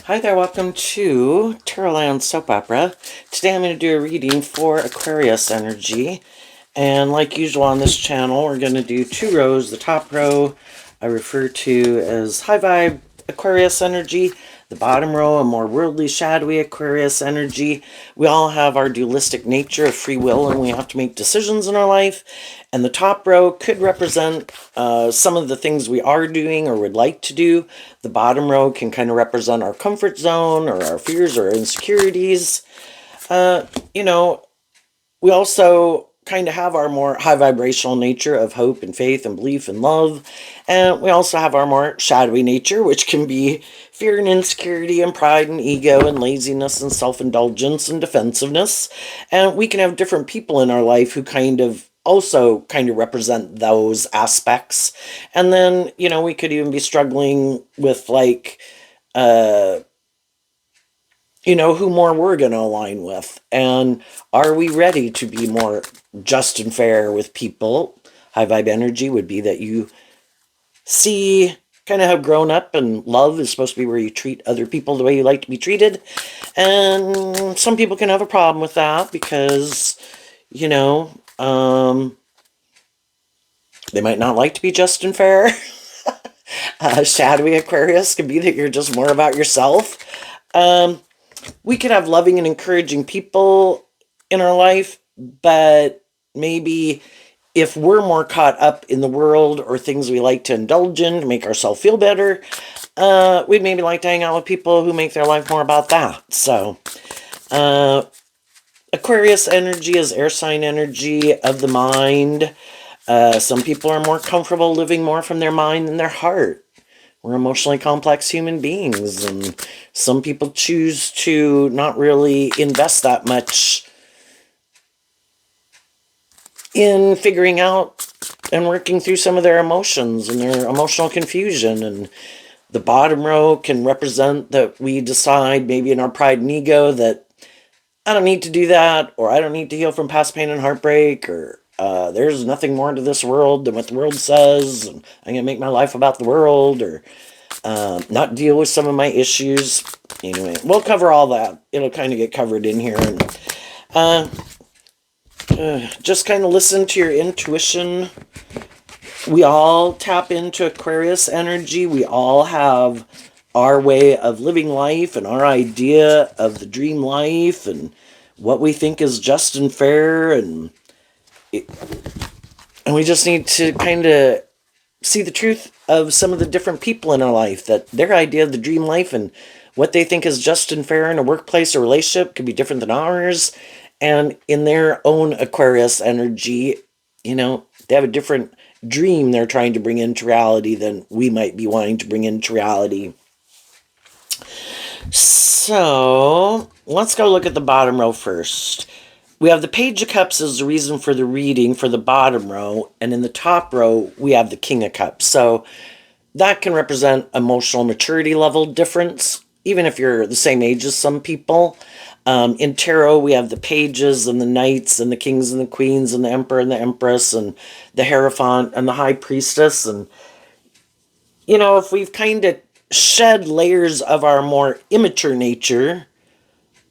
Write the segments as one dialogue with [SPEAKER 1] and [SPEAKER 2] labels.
[SPEAKER 1] Hi there, welcome to Tarotland Soap Opera. Today I'm going to do a reading for Aquarius energy. And like usual on this channel, we're going to do two rows. The top row I refer to as high vibe Aquarius energy. The bottom row, a more worldly, shadowy Aquarius energy. We all have our dualistic nature of free will and we have to make decisions in our life. And the top row could represent some of the things we are doing or would like to do. The bottom row can kind of represent our comfort zone or our fears or insecurities. You know, we also kind of have our more high vibrational nature of hope and faith and belief and love. And we also have our more shadowy nature, which can be fear and insecurity and pride and ego and laziness and self-indulgence and defensiveness. And we can have different people in our life who also represent those aspects. And then, we could even be struggling with who more we're going to align with. And are we ready to be more just and fair with people? High vibe energy would be that you have grown up, and love is supposed to be where you treat other people the way you like to be treated. And some people can have a problem with that because, they might not like to be just and fair. Shadowy Aquarius could be that you're just more about yourself. We could have loving and encouraging people in our life, but maybe if we're more caught up in the world or things we like to indulge in to make ourselves feel better, we'd maybe like to hang out with people who make their life more about that. So, Aquarius energy is air sign energy of the mind. Some people are more comfortable living more from their mind than their heart. We're emotionally complex human beings, and some people choose to not really invest that much in figuring out and working through some of their emotions and their emotional confusion. And the bottom row can represent that we decide maybe in our pride and ego that I don't need to do that, or I don't need to heal from past pain and heartbreak, or there's nothing more to this world than what the world says, and I'm going to make my life about the world, or not deal with some of my issues. Anyway, we'll cover all that. It'll kind of get covered in here. And just kind of listen to your intuition. We all tap into Aquarius energy. We all have our way of living life and our idea of the dream life and what we think is just and fair. And we just need to kind of see the truth of some of the different people in our life, that their idea of the dream life and what they think is just and fair in a workplace or relationship could be different than ours. And in their own Aquarius energy, they have a different dream they're trying to bring into reality than we might be wanting to bring into reality. So let's go look at the bottom row first. We have the Page of Cups as the reason for the reading for the bottom row, and in the top row we have the King of Cups. So that can represent emotional maturity level difference, even if you're the same age as some people. In tarot, we have the pages and the knights and the kings and the queens and the emperor and the empress and the hierophant and the high priestess. And, if we've kind of shed layers of our more immature nature,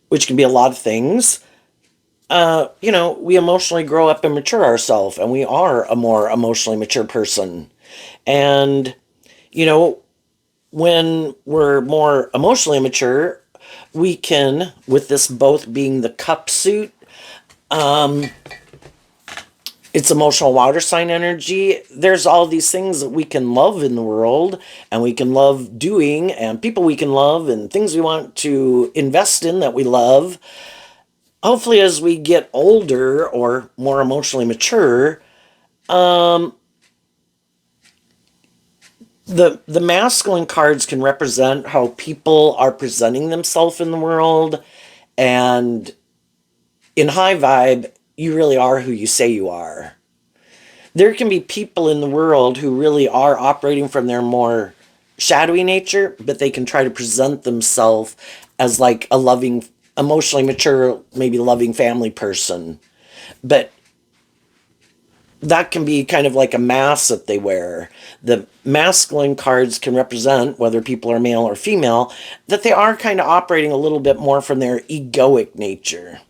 [SPEAKER 1] which can be a lot of things, we emotionally grow up and mature ourselves, and we are a more emotionally mature person. And, when we're more emotionally mature, we can, with this both being the cup suit, it's emotional water sign energy. There's all these things that we can love in the world, and we can love doing, and people we can love, and things we want to invest in that we love. Hopefully, as we get older or more emotionally mature, the masculine cards can represent how people are presenting themselves in the world, and in high vibe, you really are who you say you are. There can be people in the world who really are operating from their more shadowy nature, but they can try to present themselves as like a loving, emotionally mature, maybe loving family person. But that can be kind of like a mask that they wear. The masculine cards can represent, whether people are male or female, that they are kind of operating a little bit more from their egoic nature.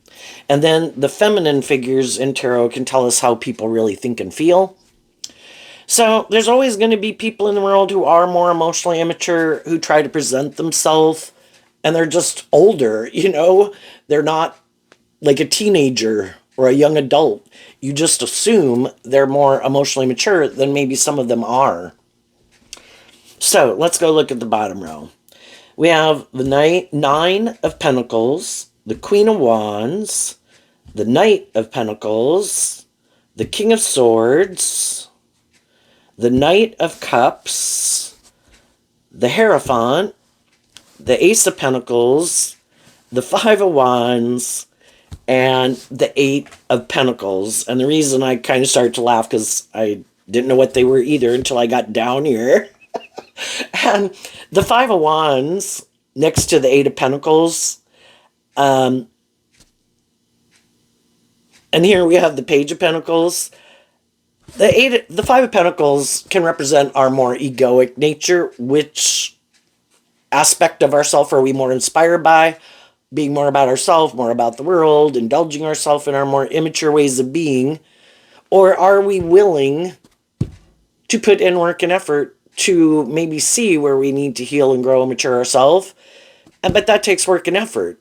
[SPEAKER 1] And then the feminine figures in tarot can tell us how people really think and feel. So there's always going to be people in the world who are more emotionally immature, who try to present themselves, and they're just older, They're not like a teenager or a young adult. You just assume they're more emotionally mature than maybe some of them are. So let's go look at the bottom row. We have the Nine of Pentacles, the Queen of Wands, the Knight of Pentacles, the King of Swords, the Knight of Cups, the Hierophant, the Ace of Pentacles, the Five of Wands, and the Eight of Pentacles. And the reason I kind of started to laugh because I didn't know what they were either until I got down here. And the Five of Wands next to the Eight of Pentacles. And here we have the Page of Pentacles. The Five of Pentacles can represent our more egoic nature. Which aspect of ourself are we more inspired by? Being more about ourselves, more about the world, indulging ourselves in our more immature ways of being? Or are we willing to put in work and effort to maybe see where we need to heal and grow and mature ourselves? But that takes work and effort.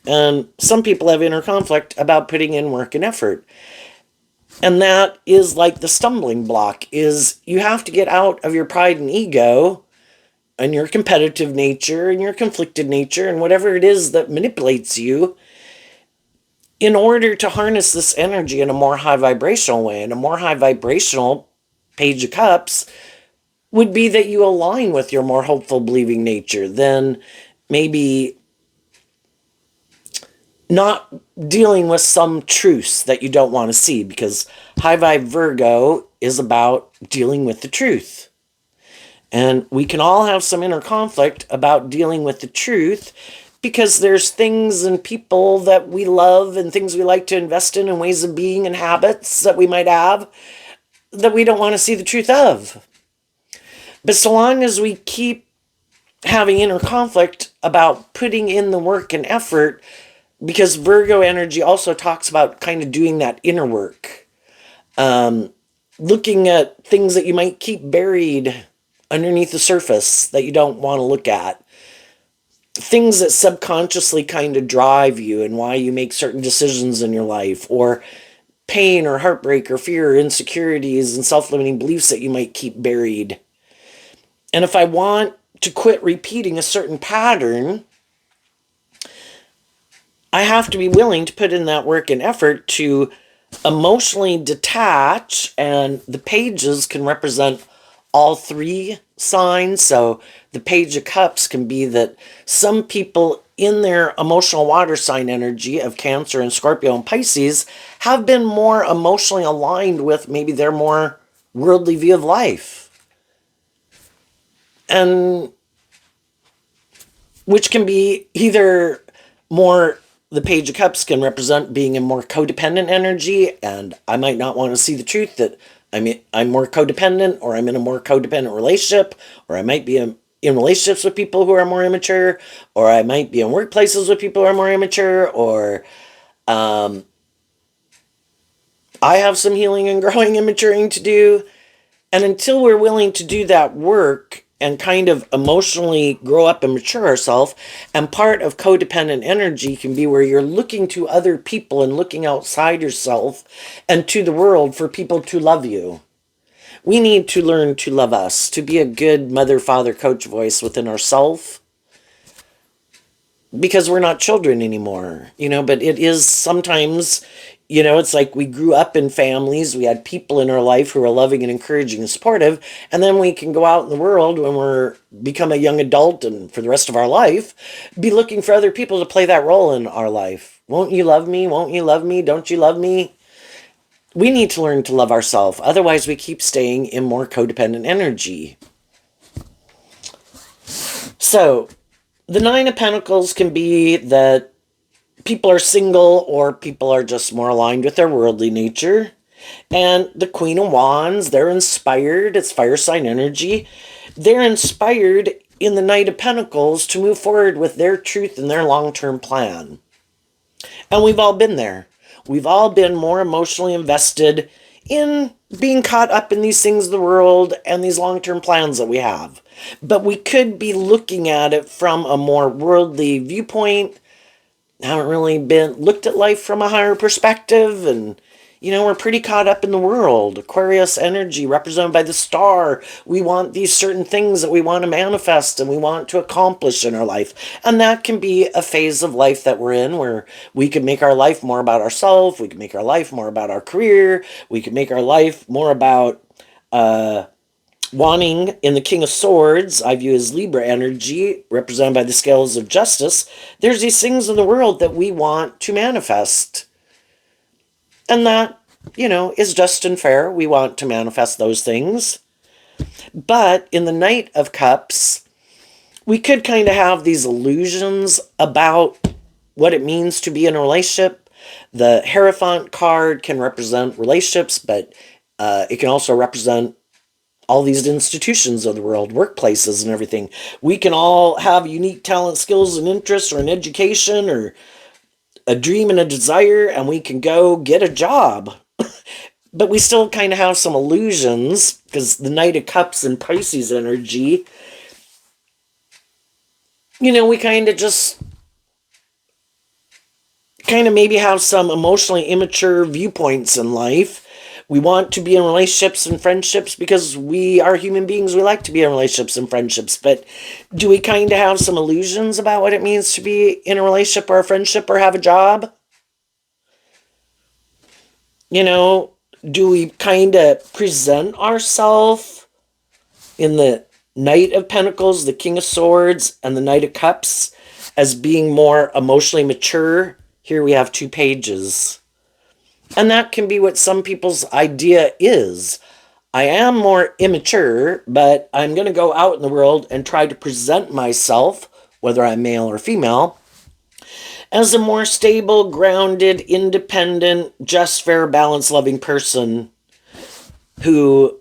[SPEAKER 1] And some people have inner conflict about putting in work and effort. And that is like the stumbling block, is you have to get out of your pride and ego and your competitive nature and your conflicted nature and whatever it is that manipulates you in order to harness this energy in a more high vibrational way. And a more high vibrational Page of Cups would be that you align with your more hopeful, believing nature, then maybe not dealing with some truths that you don't want to see, because High Vibe Virgo is about dealing with the truth. And we can all have some inner conflict about dealing with the truth, because there's things and people that we love and things we like to invest in and ways of being and habits that we might have that we don't want to see the truth of. But so long as we keep having inner conflict about putting in the work and effort, because Virgo energy also talks about kind of doing that inner work, looking at things that you might keep buried underneath the surface that you don't want to look at, things that subconsciously kind of drive you and why you make certain decisions in your life, or pain or heartbreak or fear or insecurities and self-limiting beliefs that you might keep buried. And if I want to quit repeating a certain pattern, I have to be willing to put in that work and effort to emotionally detach. And the pages can represent all three signs. So the Page of Cups can be that some people in their emotional water sign energy of Cancer and Scorpio and Pisces have been more emotionally aligned with maybe their more worldly view of life. And which can be either more, the Page of Cups can represent being a more codependent energy, and I might not want to see the truth that I'm more codependent, or I'm in a more codependent relationship, or I might be in relationships with people who are more immature, or I might be in workplaces with people who are more immature, or I have some healing and growing and maturing to do. And until we're willing to do that work and kind of emotionally grow up and mature ourselves, and part of codependent energy can be where you're looking to other people and looking outside yourself and to the world for people to love you. We need to learn to love us, to be a good mother, father, coach voice within ourselves, because we're not children anymore, but it is sometimes, it's like we grew up in families, we had people in our life who are loving and encouraging and supportive, and then we can go out in the world when we're become a young adult and for the rest of our life, be looking for other people to play that role in our life. Won't you love me? Won't you love me? Don't you love me? We need to learn to love ourselves. Otherwise, we keep staying in more codependent energy. So, the Nine of Pentacles can be that people are single, or people are just more aligned with their worldly nature. And the Queen of Wands, they're inspired. It's fire sign energy. They're inspired in the Knight of Pentacles to move forward with their truth and their long-term plan. And we've all been there. We've all been more emotionally invested in being caught up in these things of the world and these long-term plans that we have. But we could be looking at it from a more worldly viewpoint. Haven't really been looked at life from a higher perspective, and we're pretty caught up in the world. Aquarius energy represented by the star. We want these certain things that we want to manifest and we want to accomplish in our life. And that can be a phase of life that we're in where we could make our life more about ourselves. We could make our life more about our career. We could make our life more about wanting. In the King of Swords, I view as Libra energy, represented by the scales of justice. There's these things in the world that we want to manifest. And that, is just and fair. We want to manifest those things. But in the Knight of Cups, we could kind of have these illusions about what it means to be in a relationship. The Hierophant card can represent relationships, but it can also represent all these institutions of the world, workplaces and everything. We can all have unique talent, skills, and interests, or an education, or a dream and a desire, and we can go get a job. But we still kind of have some illusions, because the Knight of Cups and Pisces energy, we kind of maybe have some emotionally immature viewpoints in life. We want to be in relationships and friendships because we are human beings. We like to be in relationships and friendships. But do we kind of have some illusions about what it means to be in a relationship or a friendship or have a job? Do we kind of present ourselves in the Knight of Pentacles, the King of Swords, and the Knight of Cups as being more emotionally mature? Here we have 2 pages. And that can be what some people's idea is. I am more immature, but I'm going to go out in the world and try to present myself, whether I'm male or female, as a more stable, grounded, independent, just, fair, balanced, loving person who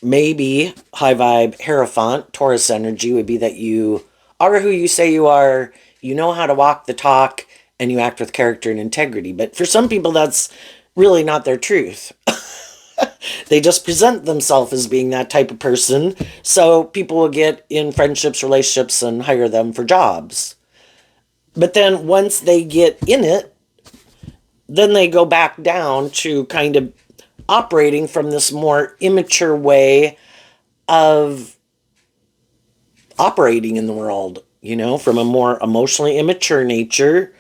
[SPEAKER 1] maybe high vibe, Hierophant, Taurus energy would be that you are who you say you are, you know how to walk the talk, and you act with character and integrity. But for some people, that's really not their truth. They just present themselves as being that type of person, so people will get in friendships, relationships, and hire them for jobs. But then once they get in it, then they go back down to kind of operating from this more immature way of operating in the world, from a more emotionally immature nature.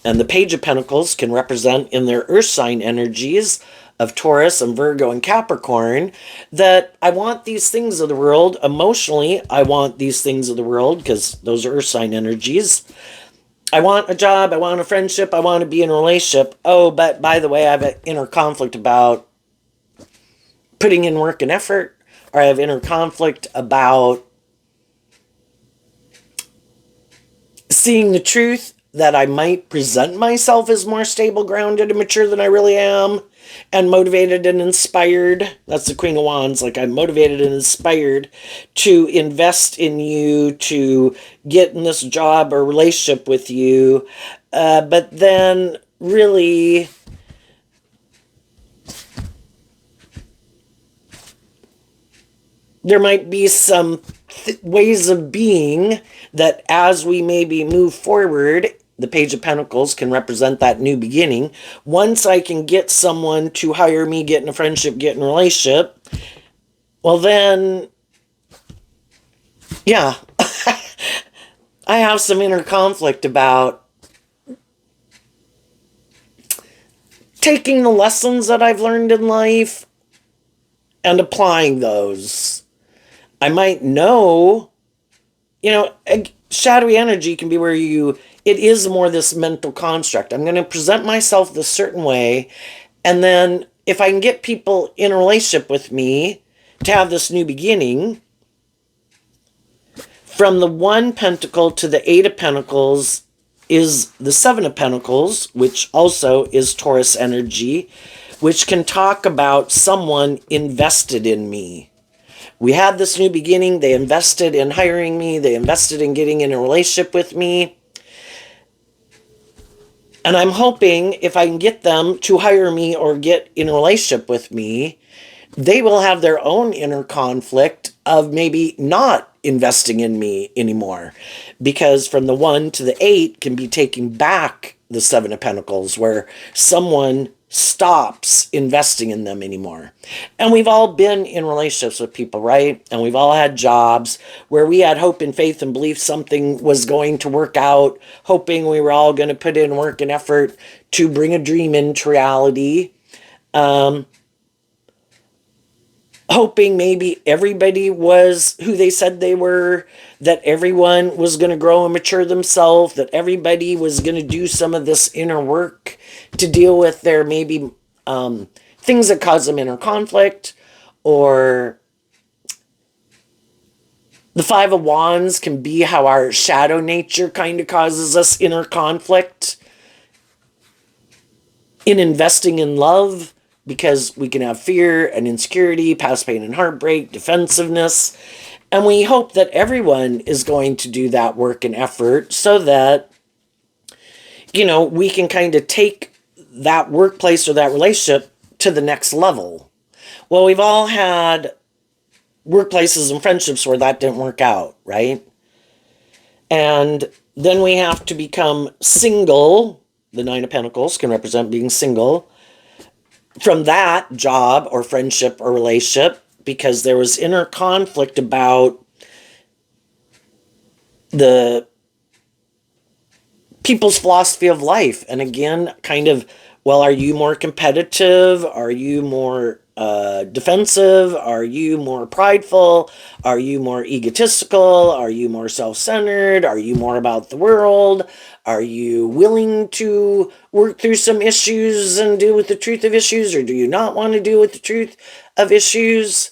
[SPEAKER 1] And the Page of Pentacles can represent in their earth sign energies of Taurus and Virgo and Capricorn that I want these things of the world. Emotionally, I want these things of the world because those are earth sign energies. I want a job, I want a friendship, I want to be in a relationship. Oh, but by the way, I have an inner conflict about putting in work and effort, or I have inner conflict about seeing the truth, that I might present myself as more stable, grounded, and mature than I really am, and motivated and inspired. That's the Queen of Wands. Like, I'm motivated and inspired to invest in you, to get in this job or relationship with you. But then, really, there might be some ways of being that as we maybe move forward, the Page of Pentacles can represent that new beginning. Once I can get someone to hire me, get in a friendship, get in a relationship, well then, yeah, I have some inner conflict about taking the lessons that I've learned in life and applying those. I might know, shadowy energy can be where it is more this mental construct. I'm going to present myself this certain way, and then if I can get people in a relationship with me to have this new beginning, from the 1 pentacle to the 8 of pentacles is the 7 of pentacles, which also is Taurus energy, which can talk about someone invested in me. We had this new beginning. They invested in hiring me. They invested in getting in a relationship with me. And I'm hoping if I can get them to hire me or get in a relationship with me, they will have their own inner conflict of maybe not investing in me anymore. Because from the 1 to the 8 can be taking back the 7 of Pentacles, where someone stops investing in them anymore. And we've all been in relationships with people, right? And we've all had jobs where we had hope and faith and belief something was going to work out, hoping we were all going to put in work and effort to bring a dream into reality. Hoping maybe everybody was who they said they were, that everyone was going to grow and mature themselves, that everybody was going to do some of this inner work to deal with their maybe things that cause them inner conflict, or the 5 of Wands can be how our shadow nature kind of causes us inner conflict in investing in love, because we can have fear and insecurity, past pain and heartbreak, defensiveness. And we hope that everyone is going to do that work and effort so that, we can kind of take that workplace or that relationship to the next level. Well, we've all had workplaces and friendships where that didn't work out, right? And then we have to become single. The 9 of Pentacles can represent being single from that job or friendship or relationship, because there was inner conflict about the people's philosophy of life. And again, kind of, well, are you more competitive? Are you more defensive? Are you more prideful? Are you more egotistical? Are you more self-centered? Are you more about the world? Are you willing to work through some issues and deal with the truth of issues? Or do you not want to deal with the truth of issues?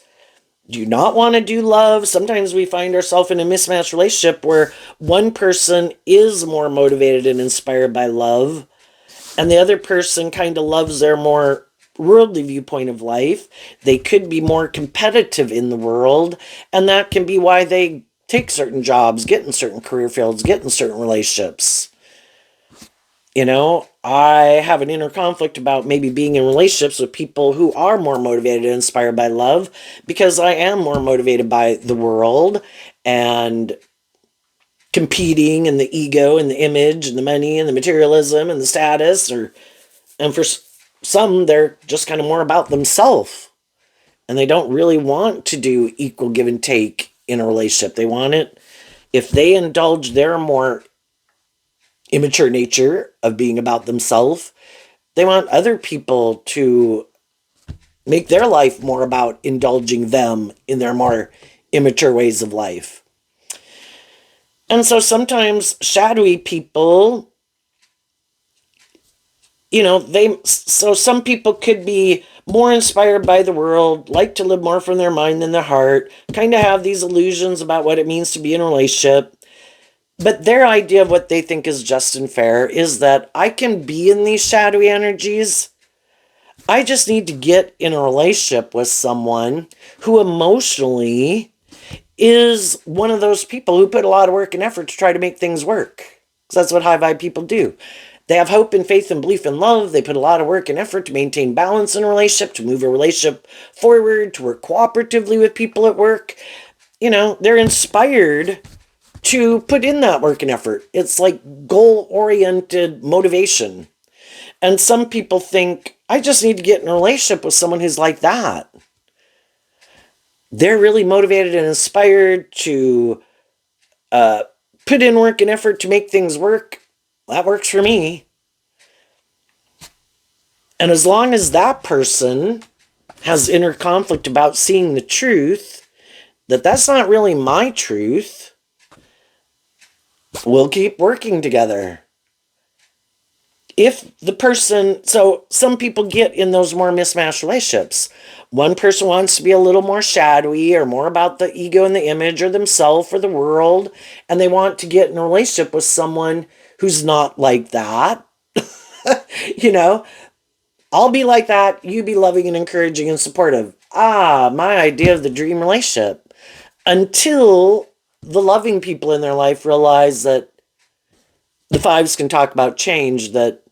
[SPEAKER 1] Do you not want to do love? Sometimes we find ourselves in a mismatched relationship where one person is more motivated and inspired by love, and the other person kind of loves their more worldly viewpoint of life. They could be more competitive in the world, and that can be why they take certain jobs, get in certain career fields, get in certain relationships. I have an inner conflict about maybe being in relationships with people who are more motivated and inspired by love, because I am more motivated by the world and competing and the ego and the image and the money and the materialism and the status, and for some, they're just kind of more about themselves, and they don't really want to do equal give and take in a relationship. They want it, if they indulge their more immature nature of being about themselves, they want other people to make their life more about indulging them in their more immature ways of life. And so sometimes shadowy people, some people could be more inspired by the world, like to live more from their mind than their heart, kind of have these illusions about what it means to be in a relationship. But their idea of what they think is just and fair is that I can be in these shadowy energies. I just need to get in a relationship with someone who emotionally is one of those people who put a lot of work and effort to try to make things work. Because that's what high vibe people do. They have hope and faith and belief and love. They put a lot of work and effort to maintain balance in a relationship, to move a relationship forward, to work cooperatively with people at work. They're inspired to put in that work and effort. It's like goal-oriented motivation. And some people think, I just need to get in a relationship with someone who's like that. They're really motivated and inspired to put in work and effort to make things work. That works for me. And as long as that person has inner conflict about seeing the truth, that's not really my truth, we'll keep working together. If the person, so some people get in those more mismatched relationships. One person wants to be a little more shadowy or more about the ego and the image or themselves or the world, and they want to get in a relationship with someone who's not like that. I'll be like that. You be loving and encouraging and supportive. Ah, my idea of the dream relationship. Until the loving people in their life realize that the fives can talk about change, that,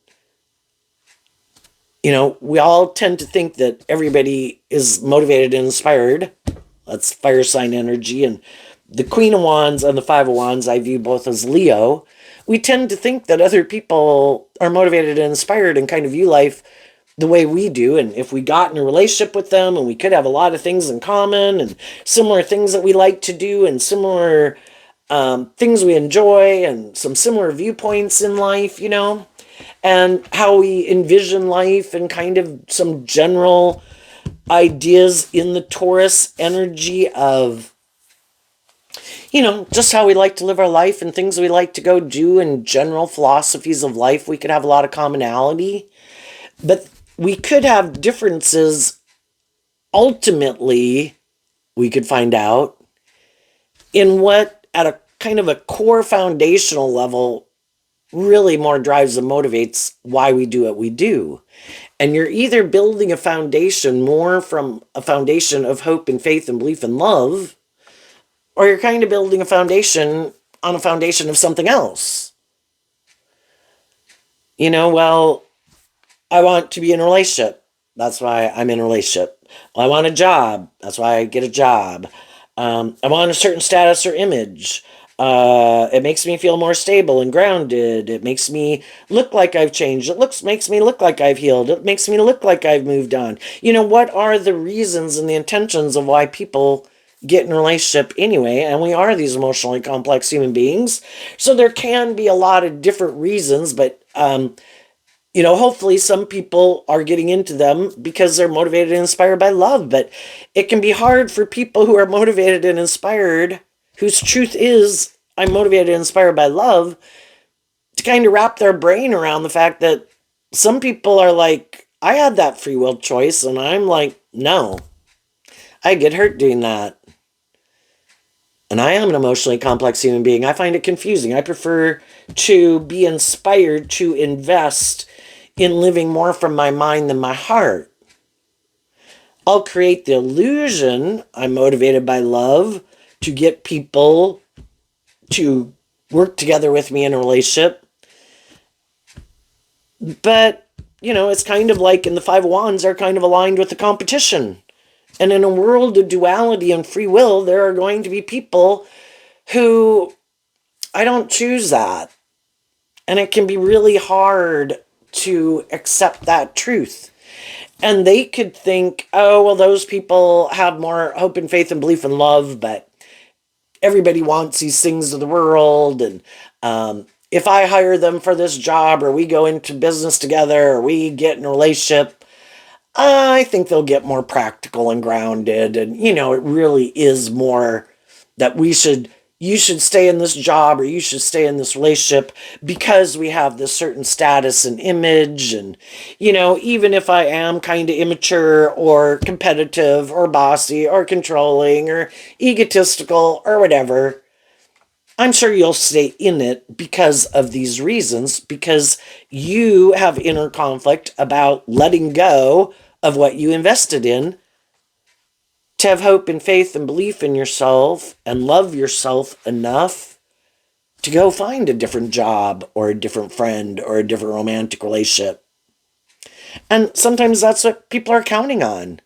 [SPEAKER 1] we all tend to think that everybody is motivated and inspired. That's fire sign energy. And the Queen of Wands and the Five of Wands, I view both as Leo. We tend to think that other people are motivated and inspired and kind of view life the way we do. And if we got in a relationship with them, and we could have a lot of things in common and similar things that we like to do and similar things we enjoy and some similar viewpoints in life, and how we envision life and kind of some general ideas in the Taurus energy of, just how we like to live our life and things we like to go do and general philosophies of life. We could have a lot of commonality, but we could have differences. Ultimately, we could find out in what, at a kind of a core foundational level, really more drives and motivates why we do what we do. And you're either building a foundation more from a foundation of hope and faith and belief and love, or you're kind of building a foundation on a foundation of something else. Well, I want to be in a relationship. That's why I'm in a relationship. Well, I want a job. That's why I get a job. I want a certain status or image. It makes me feel more stable and grounded. It makes me look like I've changed. Makes me look like I've healed. It makes me look like I've moved on. What are the reasons and the intentions of why people get in a relationship anyway? And we are these emotionally complex human beings. So there can be a lot of different reasons, but hopefully some people are getting into them because they're motivated and inspired by love. But it can be hard for people who are motivated and inspired, whose truth is, I'm motivated and inspired by love, to kind of wrap their brain around the fact that some people are like, I had that free will choice. And I'm like, no, I get hurt doing that. And I am an emotionally complex human being. I find it confusing. I prefer to be inspired to invest in living more from my mind than my heart. I'll create the illusion I'm motivated by love to get people to work together with me in a relationship. But, it's kind of like in the Five of Wands are kind of aligned with the competition. And in a world of duality and free will, there are going to be people who, I don't choose that. And it can be really hard to accept that truth. And they could think, oh, well, those people have more hope and faith and belief and love, but everybody wants these things of the world. And if I hire them for this job, or we go into business together, or we get in a relationship, I think they'll get more practical and grounded. And, it really is more that you should stay in this job, or you should stay in this relationship because we have this certain status and image. And, even if I am kind of immature or competitive or bossy or controlling or egotistical or whatever, I'm sure you'll stay in it because of these reasons, because you have inner conflict about letting go of what you invested in to have hope and faith and belief in yourself and love yourself enough to go find a different job or a different friend or a different romantic relationship. And sometimes that's what people are counting on.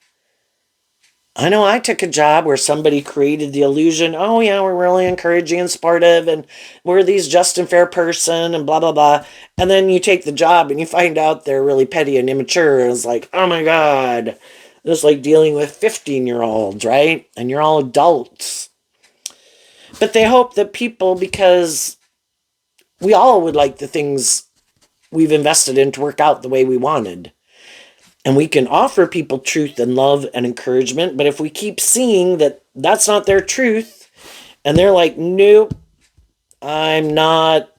[SPEAKER 1] I know I took a job where somebody created the illusion, oh yeah, we're really encouraging and supportive and we're these just and fair person and blah, blah, blah. And then you take the job and you find out they're really petty and immature. And it's like, oh my God, it's like dealing with 15-year-olds, right? And you're all adults. But they hope that people, because we all would like the things we've invested in to work out the way we wanted. And we can offer people truth and love and encouragement. But if we keep seeing that that's not their truth, and they're like, nope, I'm not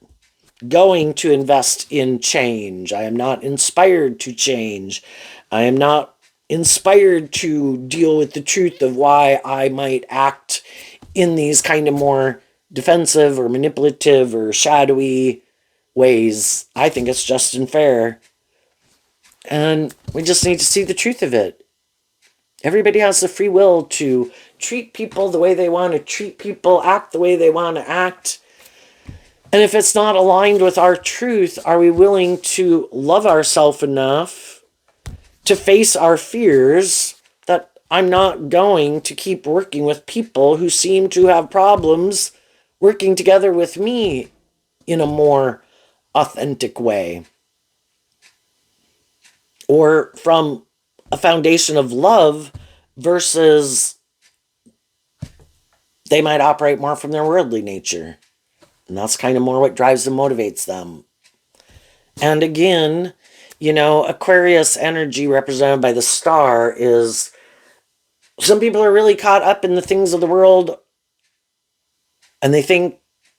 [SPEAKER 1] going to invest in change. I am not inspired to change. I am not inspired to deal with the truth of why I might act in these kind of more defensive or manipulative or shadowy ways. I think it's just and fair. And we just need to see the truth of it. Everybody has the free will to treat people the way they want to treat people, act the way they want to act. And if it's not aligned with our truth, are we willing to love ourselves enough to face our fears that I'm not going to keep working with people who seem to have problems working together with me in a more authentic way? Or from a foundation of love versus they might operate more from their worldly nature. And that's kind of more what drives and motivates them. And again, Aquarius energy represented by the star is some people are really caught up in the things of the world and they think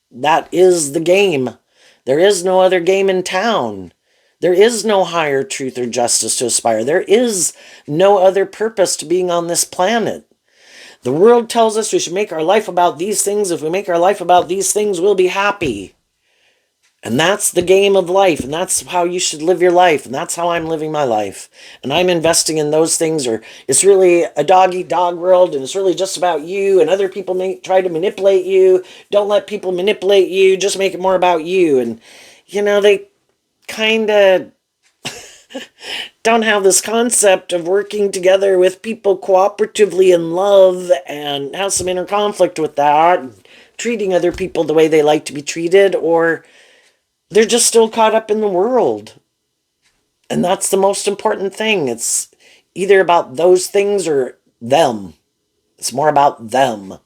[SPEAKER 1] that is the game. There is no other game in town. There is no higher truth or justice to aspire. There is no other purpose to being on this planet. The world tells us we should make our life about these things. If we make our life about these things, we'll be happy. And that's the game of life, and that's how you should live your life, and that's how I'm living my life. And I'm investing in those things, or it's really a dog-eat-dog world, and it's really just about you, and other people may try to manipulate you. Don't let people manipulate you, just make it more about you. And, they kind of don't have this concept of working together with people cooperatively in love and have some inner conflict with that, and treating other people the way they like to be treated, or they're just still caught up in the world. And that's the most important thing. It's either about those things or them. It's more about them.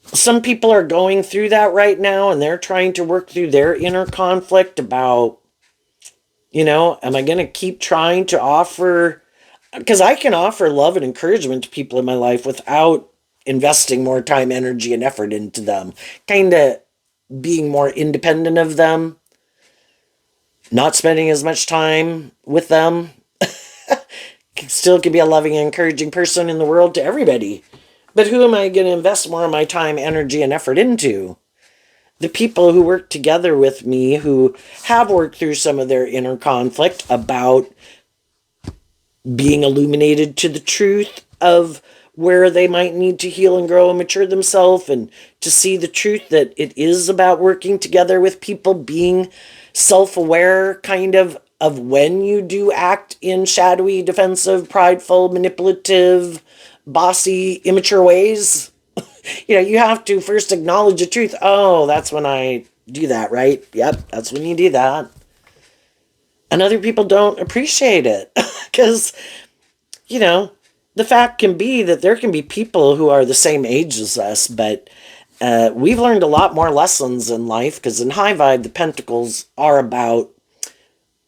[SPEAKER 1] Some people are going through that right now, and they're trying to work through their inner conflict about, am I going to keep trying to offer, because I can offer love and encouragement to people in my life without investing more time, energy, and effort into them. Kind of being more independent of them, not spending as much time with them. Still can be a loving and encouraging person in the world to everybody. But who am I going to invest more of my time, energy, and effort into? The people who work together with me, who have worked through some of their inner conflict about being illuminated to the truth of where they might need to heal and grow and mature themselves, and to see the truth that it is about working together with people, being self-aware kind of when you do act in shadowy, defensive, prideful, manipulative, bossy, immature ways. You have to first acknowledge the truth. Oh, that's when I do that, right? Yep, that's when you do that. And other people don't appreciate it because, the fact can be that there can be people who are the same age as us, but we've learned a lot more lessons in life, because in High Vibe, the Pentacles are about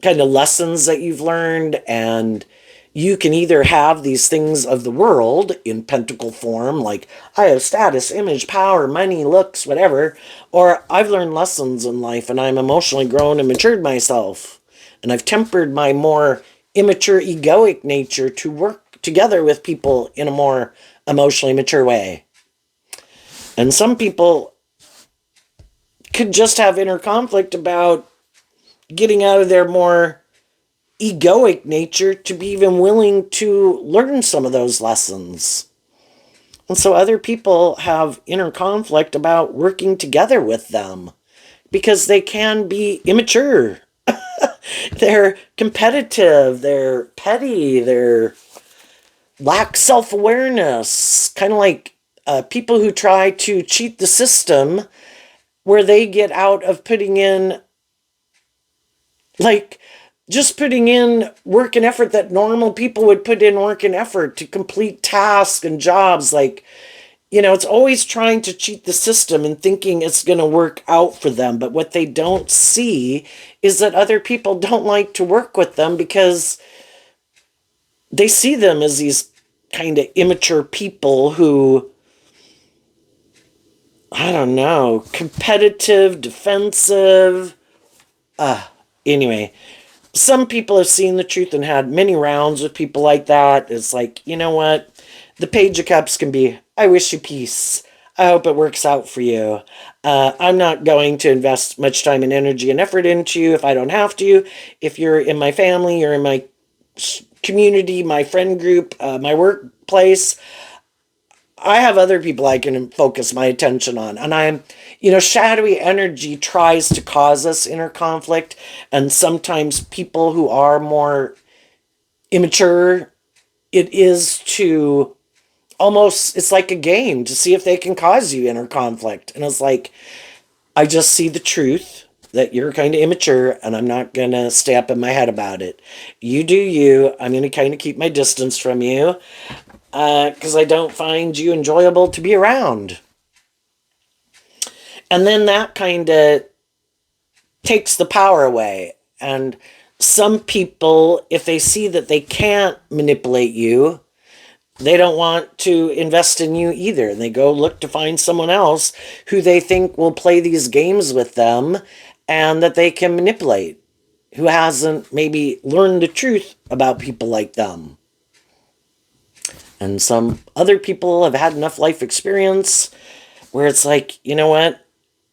[SPEAKER 1] kind of lessons that you've learned, and you can either have these things of the world in pentacle form, like I have status, image, power, money, looks, whatever, or I've learned lessons in life and I'm emotionally grown and matured myself, and I've tempered my more immature, egoic nature to work together with people in a more emotionally mature way. And some people could just have inner conflict about getting out of their more egoic nature to be even willing to learn some of those lessons. And so other people have inner conflict about working together with them because they can be immature. They're competitive, they're petty, they're lack self-awareness, kind of like people who try to cheat the system, where they get out of putting in, like, just putting in work and effort that normal people would put in work and effort to complete tasks and jobs. Like, it's always trying to cheat the system and thinking it's going to work out for them. But what they don't see is that other people don't like to work with them because they see them as these kind of immature people who, I don't know, competitive, defensive. Anyway, some people have seen the truth and had many rounds with people like that. It's like, you know what? The Page of Cups can be, I wish you peace. I hope it works out for you. I'm not going to invest much time and energy and effort into you if I don't have to. If you're in my family, you're in my community, my friend group, my workplace, I have other people I can focus my attention on. And shadowy energy tries to cause us inner conflict. And sometimes people who are more immature, it is to almost, it's like a game to see if they can cause you inner conflict. And it's like, I just see the truth that you're kind of immature and I'm not going to stay up in my head about it. You do you. I'm going to kind of keep my distance from you because I don't find you enjoyable to be around. And then that kind of takes the power away. And some people, if they see that they can't manipulate you, they don't want to invest in you either. And they go look to find someone else who they think will play these games with them and that they can manipulate, who hasn't maybe learned the truth about people like them. And some other people have had enough life experience where it's like, you know what?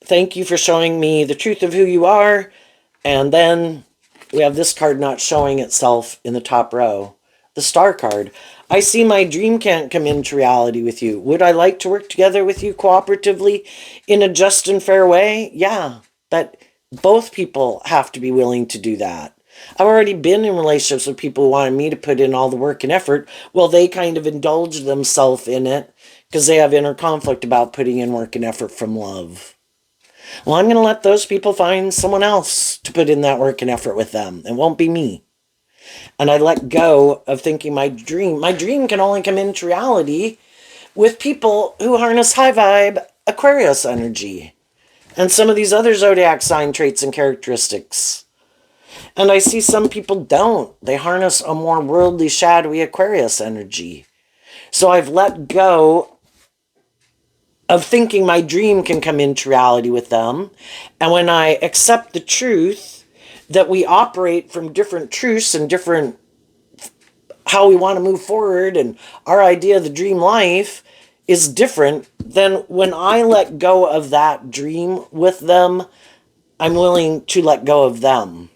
[SPEAKER 1] Thank you for showing me the truth of who you are. And then we have this card not showing itself in the top row. The Star card. I see my dream can't come into reality with you. Would I like to work together with you cooperatively in a just and fair way? Yeah, but both people have to be willing to do that. I've already been in relationships with people who wanted me to put in all the work and effort. Well, they kind of indulged themselves in it because they have inner conflict about putting in work and effort from love. Well, I'm going to let those people find someone else to put in that work and effort with them. It won't be me. And I let go of thinking my dream can only come into reality with people who harness high vibe Aquarius energy and some of these other zodiac sign traits and characteristics. And I see some people don't. They harness a more worldly, shadowy Aquarius energy. So I've let go of thinking my dream can come into reality with them. And when I accept the truth that we operate from different truths and different how we want to move forward and our idea of the dream life is different, then when I let go of that dream with them, I'm willing to let go of them.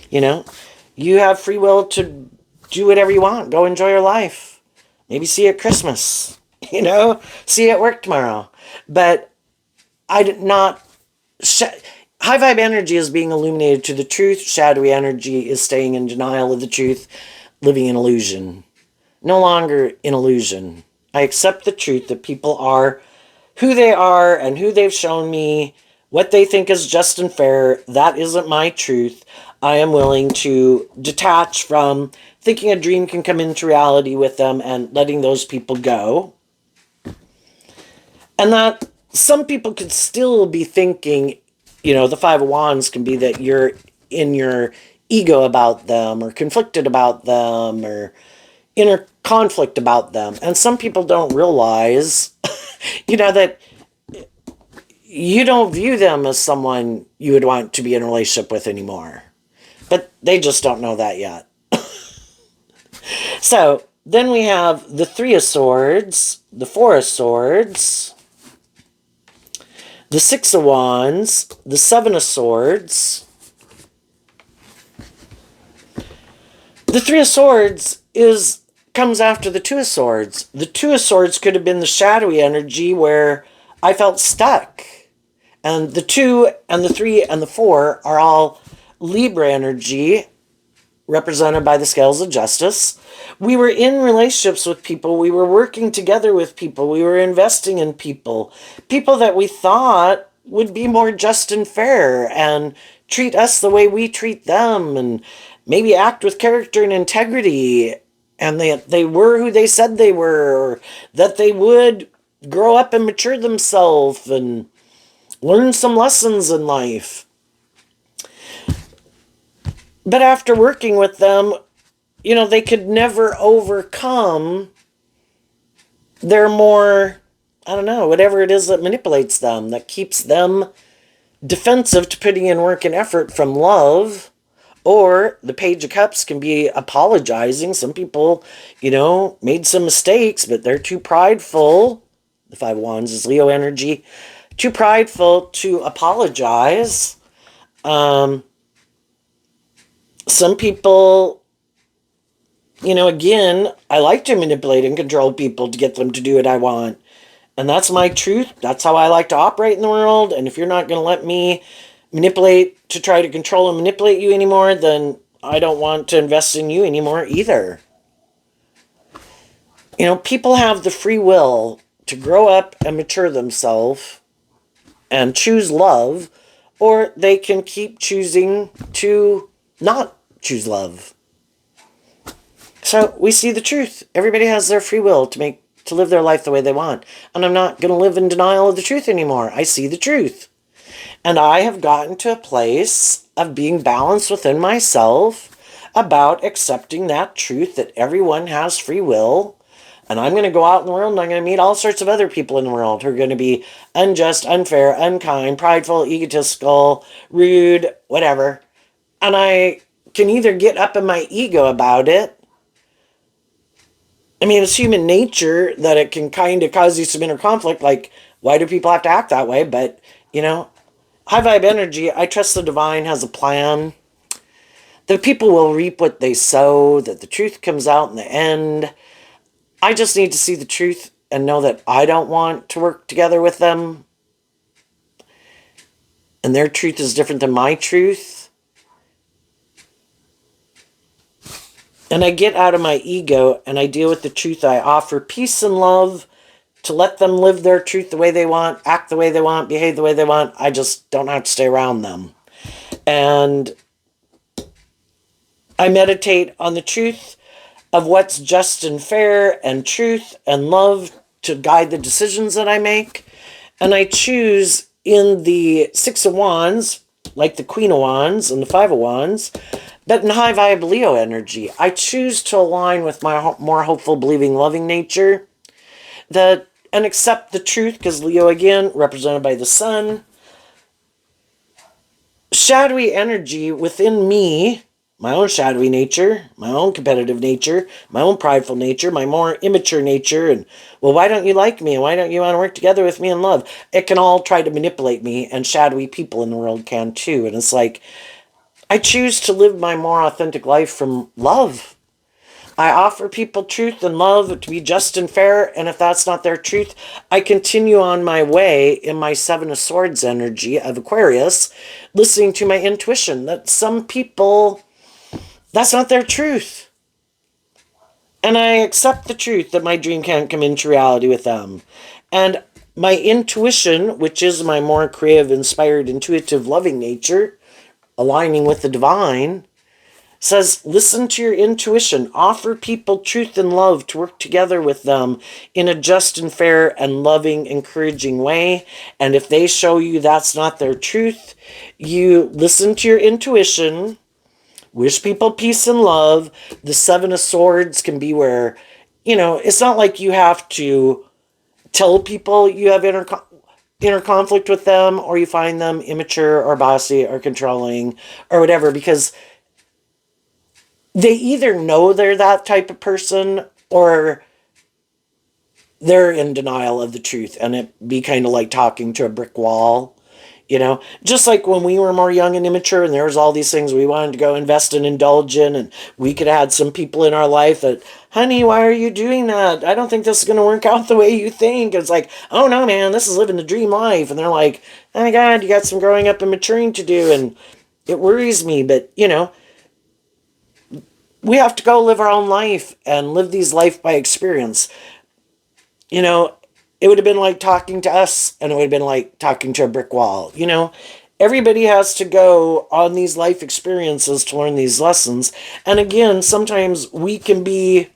[SPEAKER 1] You know, you have free will to do whatever you want. Go enjoy your life. Maybe see you at Christmas. You know, see you at work tomorrow. But I did not... High vibe energy is being illuminated to the truth. Shadowy energy is staying in denial of the truth, living in illusion. No longer in illusion. I accept the truth that people are who they are and who they've shown me, what they think is just and fair. That isn't my truth. I am willing to detach from thinking a dream can come into reality with them and letting those people go. And that some people could still be thinking, you know, the Five of Wands can be that you're in your ego about them or conflicted about them or inner conflict about them. And some people don't realize, you know, that you don't view them as someone you would want to be in a relationship with anymore. But they just don't know that yet. So then we have the Three of Swords, the Four of Swords, the Six of Wands, the Seven of Swords. The Three of Swords comes after the Two of Swords. The Two of Swords could have been the shadowy energy where I felt stuck. And the 2 and the 3 and the 4 are all Libra energy, represented by the scales of justice. We were in relationships with people. We were working together with people. We were investing in people. People that we thought would be more just and fair and treat us the way we treat them and maybe act with character and integrity. And they were who they said they were, or that they would grow up and mature themselves and learn some lessons in life. But after working with them, you know, they could never overcome their more, I don't know, whatever it is that manipulates them, that keeps them defensive to putting in work and effort from love. Or the Page of Cups can be apologizing. Some people, you know, made some mistakes, but they're too prideful The Five of Wands is Leo energy. Too prideful to apologize. Some people, again, I like to manipulate and control people to get them to do what I want. And that's my truth. That's how I like to operate in the world. And if you're not going to let me manipulate to try to control and manipulate you anymore, then I don't want to invest in you anymore either. People have the free will to grow up and mature themselves and choose love, or they can keep choosing to not choose love. So we see the truth. Everybody has their free will to live their life the way they want. And I'm not going to live in denial of the truth anymore. I see the truth. And I have gotten to a place of being balanced within myself about accepting that truth that everyone has free will. And I'm going to go out in the world and I'm going to meet all sorts of other people in the world who are going to be unjust, unfair, unkind, prideful, egotistical, rude, whatever. And I can either get up in my ego about it. I mean, it's human nature that it can kind of cause you some inner conflict. Like, why do people have to act that way? But, high vibe energy, I trust the divine has a plan. The people will reap what they sow, that the truth comes out in the end. I just need to see the truth and know that I don't want to work together with them. And their truth is different than my truth. And I get out of my ego and I deal with the truth. I offer peace and love to let them live their truth the way they want, act the way they want, behave the way they want. I just don't have to stay around them. And I meditate on the truth of what's just and fair and truth and love to guide the decisions that I make. And I choose in the Six of Wands, like the Queen of Wands and the Five of Wands, but in high vibe Leo energy, I choose to align with my more hopeful, believing, loving nature and accept the truth, because Leo, again, represented by the sun. Shadowy energy within me, my own shadowy nature, my own competitive nature, my own prideful nature, my more immature nature, and, well, why don't you like me? And why don't you want to work together with me in love? It can all try to manipulate me, and shadowy people in the world can too. And it's like, I choose to live my more authentic life from love. I offer people truth and love to be just and fair, and if that's not their truth, I continue on my way in my Seven of Swords energy of Aquarius, listening to my intuition that some people, that's not their truth. And I accept the truth that my dream can't come into reality with them. And my intuition, which is my more creative, inspired, intuitive, loving nature, aligning with the divine, says, listen to your intuition. Offer people truth and love to work together with them in a just and fair and loving, encouraging way. And if they show you that's not their truth, you listen to your intuition, wish people peace and love. The Seven of Swords can be where, it's not like you have to tell people you have inner conflict with them, or you find them immature or bossy or controlling or whatever, because they either know they're that type of person or they're in denial of the truth, and it be kind of like talking to a brick wall, just like when we were more young and immature and there was all these things we wanted to go invest and indulge in, and we could have had some people in our life that, honey, why are you doing that? I don't think this is going to work out the way you think. And it's like, oh no, man, this is living the dream life. And they're like, oh my God, you got some growing up and maturing to do. And it worries me, but we have to go live our own life and live these life by experience. It would have been like talking to us, and it would have been like talking to a brick wall. Everybody has to go on these life experiences to learn these lessons. And again, sometimes we can be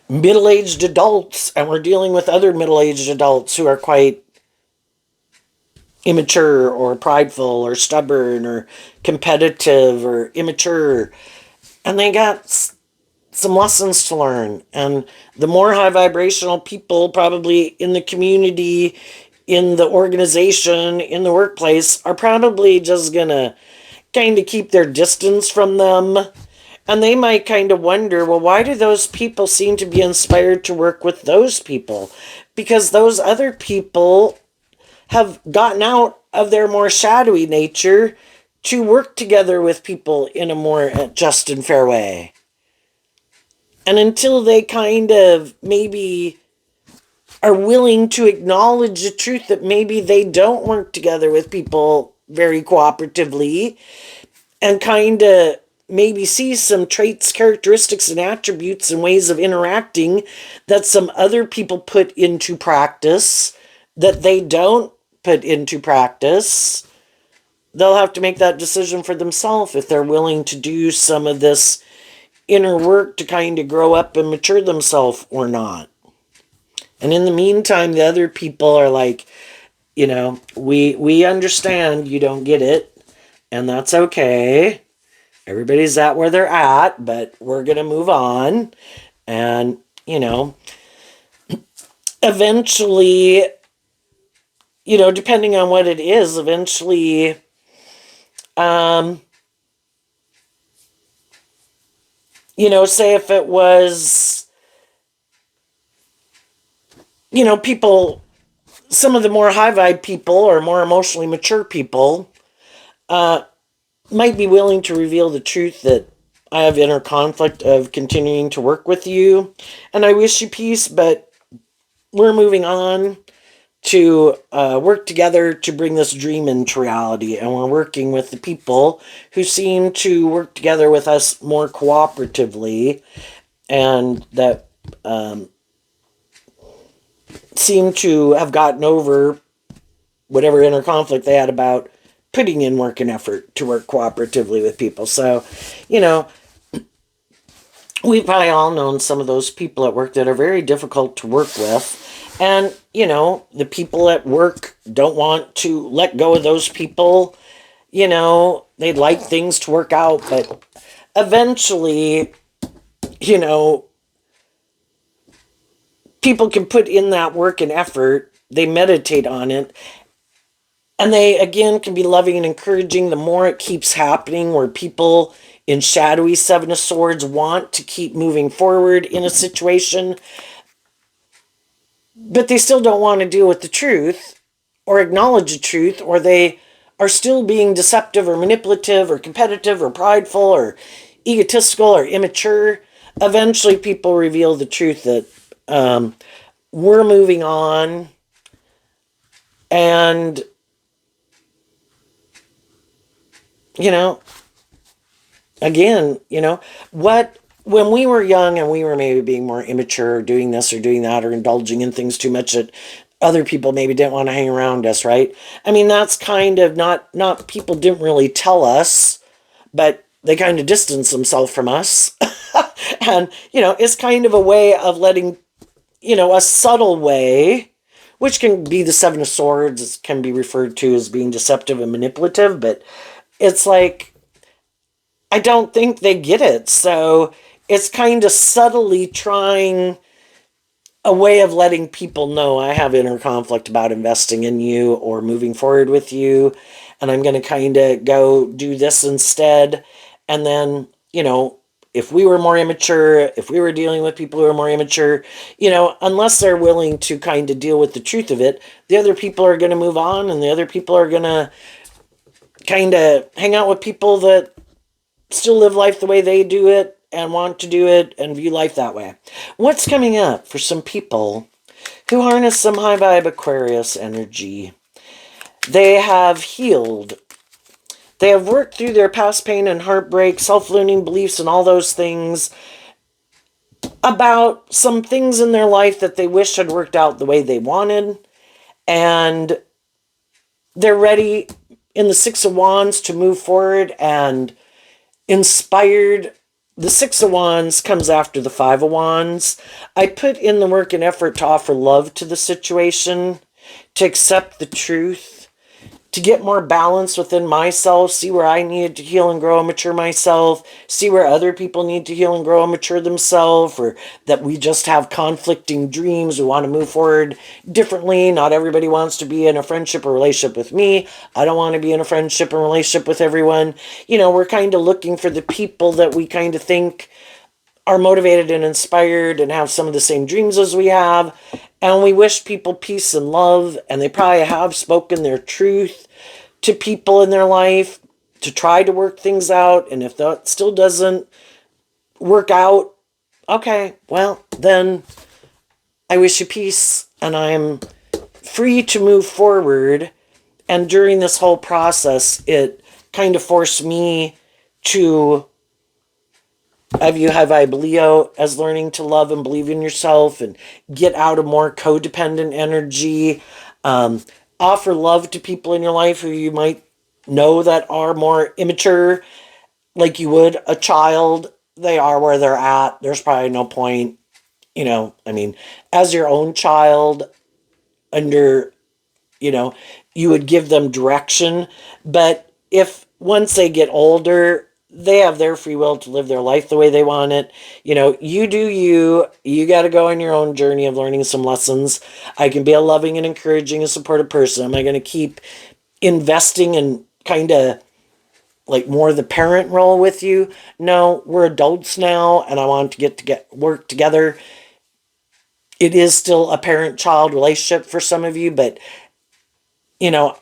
[SPEAKER 1] middle-aged adults and we're dealing with other middle-aged adults who are quite immature or prideful or stubborn or competitive or immature. And they got some lessons to learn. And the more high vibrational people probably in the community, in the organization, in the workplace, are probably just going to kind of keep their distance from them And they might kind of wonder, well, why do those people seem to be inspired to work with those people? Because those other people have gotten out of their more shadowy nature to work together with people in a more just and fair way. And until they kind of maybe are willing to acknowledge the truth that maybe they don't work together with people very cooperatively, and kind of maybe see some traits, characteristics, and attributes and ways of interacting that some other people put into practice that they don't put into practice, they'll have to make that decision for themselves if they're willing to do some of this inner work to kind of grow up and mature themselves or not. And in the meantime, the other people are like, we understand you don't get it, and that's okay. Everybody's at where they're at, but we're going to move on. And, eventually, depending on what it is, eventually, say if it was, people, some of the more high vibe people or more emotionally mature people might be willing to reveal the truth that I have inner conflict of continuing to work with you, and I wish you peace, but we're moving on to work together to bring this dream into reality, and we're working with the people who seem to work together with us more cooperatively, and that seem to have gotten over whatever inner conflict they had about putting in work and effort to work cooperatively with people. So, we've probably all known some of those people at work that are very difficult to work with. And, the people at work don't want to let go of those people. They'd like things to work out, but eventually, people can put in that work and effort. They meditate on it. And they, again, can be loving and encouraging. The more it keeps happening where people in shadowy Seven of Swords want to keep moving forward in a situation, but they still don't want to deal with the truth or acknowledge the truth, or they are still being deceptive or manipulative or competitive or prideful or egotistical or immature. Eventually people reveal the truth that we're moving on, and again, when we were young and we were maybe being more immature, doing this or doing that, or indulging in things too much that other people maybe didn't want to hang around us, right? I mean, that's kind of not people didn't really tell us, but they kind of distanced themselves from us. And, it's kind of a way of letting, a subtle way, which can be the Seven of Swords, it can be referred to as being deceptive and manipulative, but it's like, I don't think they get it. So it's kind of subtly trying a way of letting people know I have inner conflict about investing in you or moving forward with you, and I'm going to kind of go do this instead. And then, if we were more immature, if we were dealing with people who are more immature, unless they're willing to kind of deal with the truth of it, the other people are going to move on, and the other people are going to kind of hang out with people that still live life the way they do it and want to do it and view life that way. What's coming up for some people who harness some high vibe Aquarius energy? They have healed. They have worked through their past pain and heartbreak, self-limiting beliefs, and all those things about some things in their life that they wish had worked out the way they wanted. And they're ready in the Six of Wands to move forward and inspired. The Six of Wands comes after the Five of Wands. I put in the work and effort to offer love to the situation, to accept the truth, to get more balance within myself, see where I needed to heal and grow and mature myself, see where other people need to heal and grow and mature themselves, or that we just have conflicting dreams. We want to move forward differently. Not everybody wants to be in a friendship or relationship with me. I don't want to be in a friendship or relationship with everyone. We're kind of looking for the people that we kind of think are motivated and inspired and have some of the same dreams as we have. And we wish people peace and love. And they probably have spoken their truth to people in their life to try to work things out. And if that still doesn't work out, okay, well, then I wish you peace. And I'm free to move forward. And during this whole process, it kind of forced me to I view High Vibe Leo as learning to love and believe in yourself and get out of more codependent energy. Offer love to people in your life who you might know that are more immature, like you would a child. They are where they're at. There's probably no point, as your own child, under you would give them direction. But if once they get older, they have their free will to live their life the way they want it. You do you. You got to go on your own journey of learning some lessons. I can be a loving and encouraging and supportive person. Am I going to keep investing in kind of like more the parent role with you? No, we're adults now, and I want to get work together. It is still a parent-child relationship for some of you, but you know,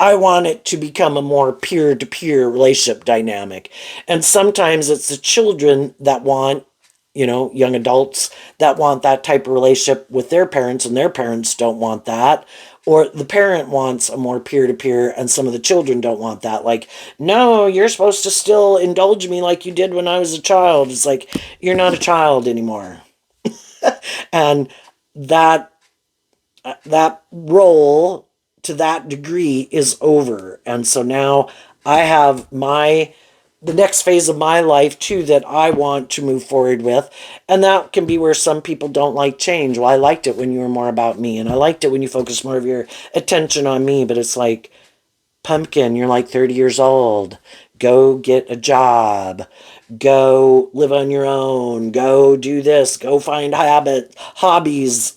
[SPEAKER 1] I want it to become a more peer-to-peer relationship dynamic. And sometimes it's the children that want, young adults that want that type of relationship with their parents, and their parents don't want that. Or the parent wants a more peer-to-peer, and some of the children don't want that. Like, no, you're supposed to still indulge me like you did when I was a child. It's like, you're not a child anymore. And that role to that degree is over. And so now I have the next phase of my life too that I want to move forward with. And that can be where some people don't like change. Well, I liked it when you were more about me, and I liked it when you focused more of your attention on me. But it's like, pumpkin, you're like 30 years old. Go get a job. Go live on your own. Go do this. Go find hobbies,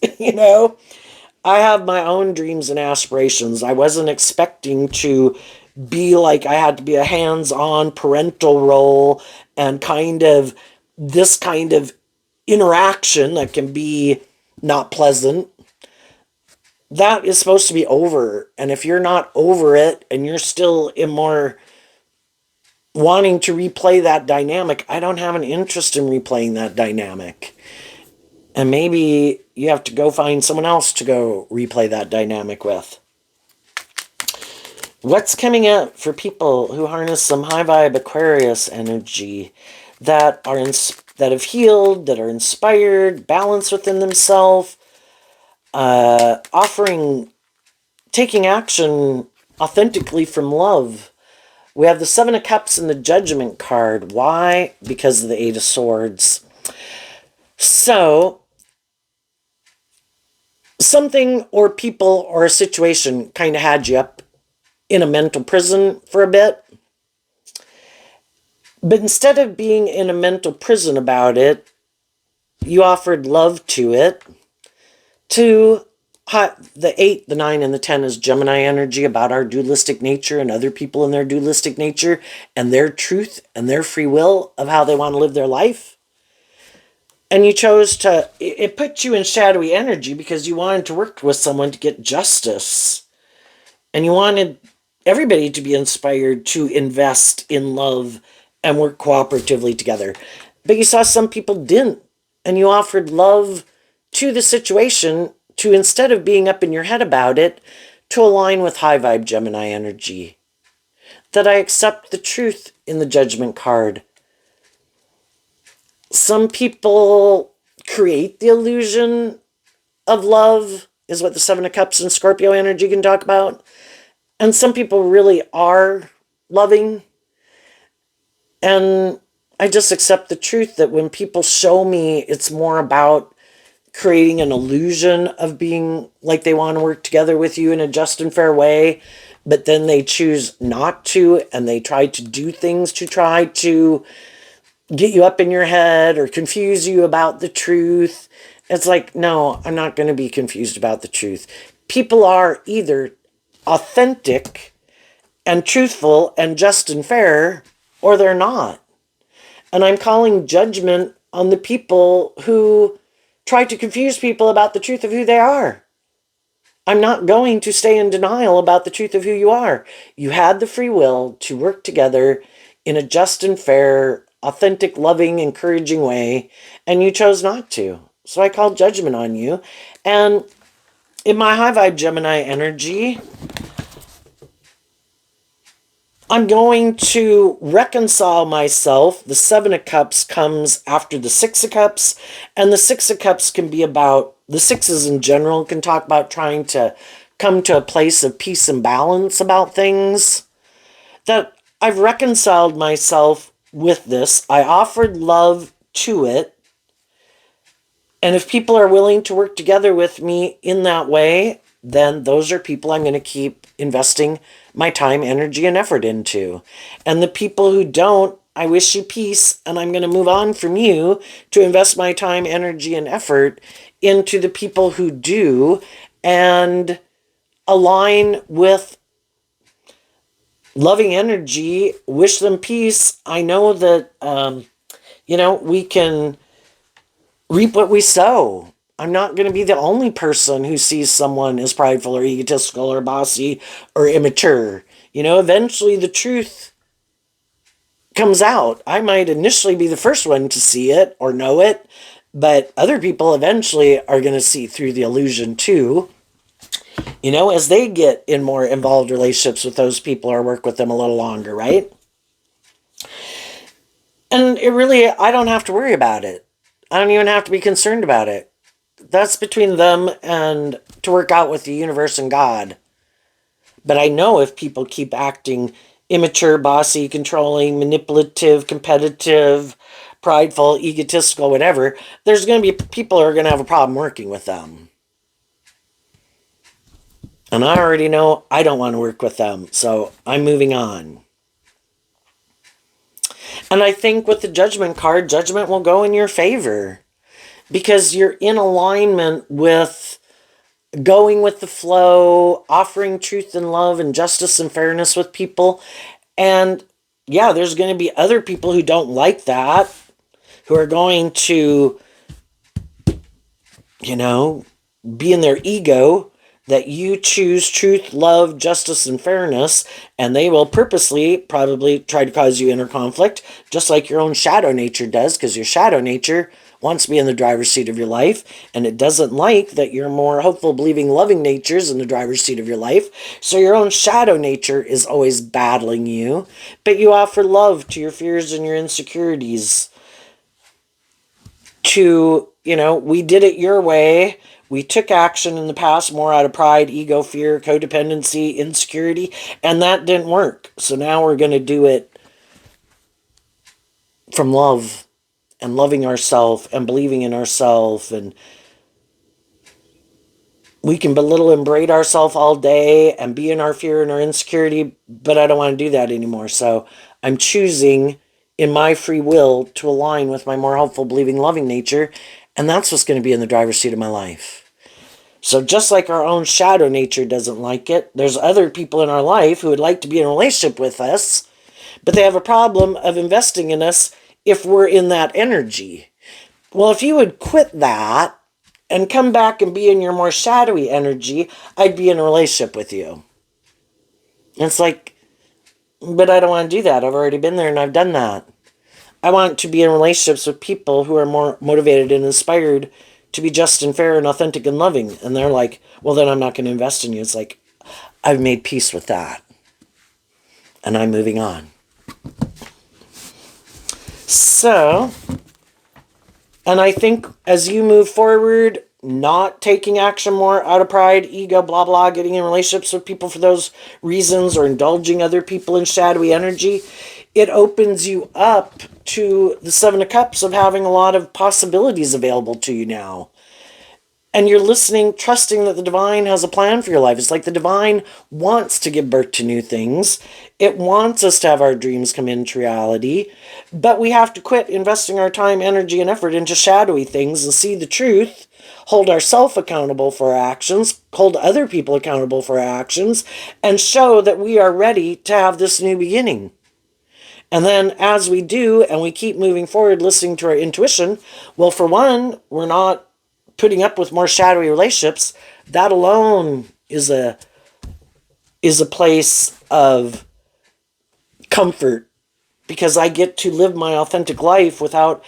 [SPEAKER 1] I have my own dreams and aspirations. I wasn't expecting to be like I had to be a hands-on parental role and kind of this kind of interaction that can be not pleasant. That is supposed to be over. And if you're not over it and you're still in more wanting to replay that dynamic, I don't have an interest in replaying that dynamic. And maybe you have to go find someone else to go replay that dynamic with. What's coming up for people who harness some high vibe Aquarius energy that have healed, that are inspired, balanced within themselves, taking action authentically from love? We have the Seven of Cups and the Judgment card. Why? Because of the Eight of Swords. So, something or people or a situation kind of had you up in a mental prison for a bit. But instead of being in a mental prison about it, you offered love to it. The 8, the 9, and the 10 is Gemini energy, about our dualistic nature and other people in their dualistic nature and their truth and their free will of how they want to live their life. And you chose it put you in shadowy energy because you wanted to work with someone to get justice. And you wanted everybody to be inspired to invest in love and work cooperatively together. But you saw some people didn't. And you offered love to the situation to, instead of being up in your head about it, to align with high vibe Gemini energy. That I accept the truth in the Judgment card. Some people create the illusion of love, is what the Seven of Cups and Scorpio energy can talk about. And some people really are loving. And I just accept the truth that when people show me it's more about creating an illusion of being like they want to work together with you in a just and fair way, but then they choose not to, and they try to do things to try to get you up in your head or confuse you about the truth. It's like, no, I'm not going to be confused about the truth. People are either authentic and truthful and just and fair, or they're not. And I'm calling judgment on the people who try to confuse people about the truth of who they are. I'm not going to stay in denial about the truth of who you are. You had the free will to work together in a just and fair, authentic, loving, encouraging way, and you chose not to. So I call judgment on you. And in my high vibe Gemini energy, I'm going to reconcile myself. The Seven of Cups comes after the Six of Cups, and the Six of Cups can be about, the sixes in general can talk about trying to come to a place of peace and balance about things. That I've reconciled myself with this. I offered love to it. And if people are willing to work together with me in that way, then those are people I'm going to keep investing my time, energy, and effort into. And the people who don't, I wish you peace, and I'm going to move on from you to invest my time, energy, and effort into the people who do and align with loving energy, wish them peace. I know that, we can reap what we sow. I'm not going to be the only person who sees someone as prideful or egotistical or bossy or immature. Eventually the truth comes out. I might initially be the first one to see it or know it, but other people eventually are going to see through the illusion too. As they get in more involved relationships with those people or work with them a little longer, right? And I don't have to worry about it. I don't even have to be concerned about it. That's between them and to work out with the universe and God. But I know if people keep acting immature, bossy, controlling, manipulative, competitive, prideful, egotistical, whatever, there's going to be people who are going to have a problem working with them. And I already know I don't want to work with them, so I'm moving on. And I think with the Judgment card, judgment will go in your favor because you're in alignment with going with the flow, offering truth and love and justice and fairness with people. And yeah, there's going to be other people who don't like that, who are going to, be in their ego that you choose truth, love, justice, and fairness, and they will purposely probably try to cause you inner conflict, just like your own shadow nature does, because your shadow nature wants to be in the driver's seat of your life, and it doesn't like that your more hopeful, believing, loving nature is in the driver's seat of your life. So your own shadow nature is always battling you, but you offer love to your fears and your insecurities. We did it your way. We took action in the past more out of pride, ego, fear, codependency, insecurity, and that didn't work. So now we're going to do it from love and loving ourselves and believing in ourselves. And we can belittle and berate ourselves all day and be in our fear and our insecurity, but I don't want to do that anymore. So I'm choosing in my free will to align with my more helpful, believing, loving nature, and that's what's going to be in the driver's seat of my life. So just like our own shadow nature doesn't like it, there's other people in our life who would like to be in a relationship with us, but they have a problem of investing in us if we're in that energy. Well, if you would quit that and come back and be in your more shadowy energy, I'd be in a relationship with you. And it's like, but I don't want to do that. I've already been there and I've done that. I want to be in relationships with people who are more motivated and inspired to be just and fair and authentic and loving. And they're like, well, then I'm not going to invest in you. It's like, I've made peace with that. And I'm moving on. So, and I think as you move forward, not taking action more out of pride, ego, blah, blah, getting in relationships with people for those reasons or indulging other people in shadowy energy, it opens you up to the Seven of Cups of having a lot of possibilities available to you now. And you're listening, trusting that the divine has a plan for your life. It's like the divine wants to give birth to new things. It wants us to have our dreams come into reality. But we have to quit investing our time, energy, and effort into shadowy things and see the truth, hold ourselves accountable for our actions, hold other people accountable for our actions, and show that we are ready to have this new beginning. And then as we do, and we keep moving forward, listening to our intuition, well, for one, we're not putting up with more shadowy relationships. That alone is a place of comfort, because I get to live my authentic life without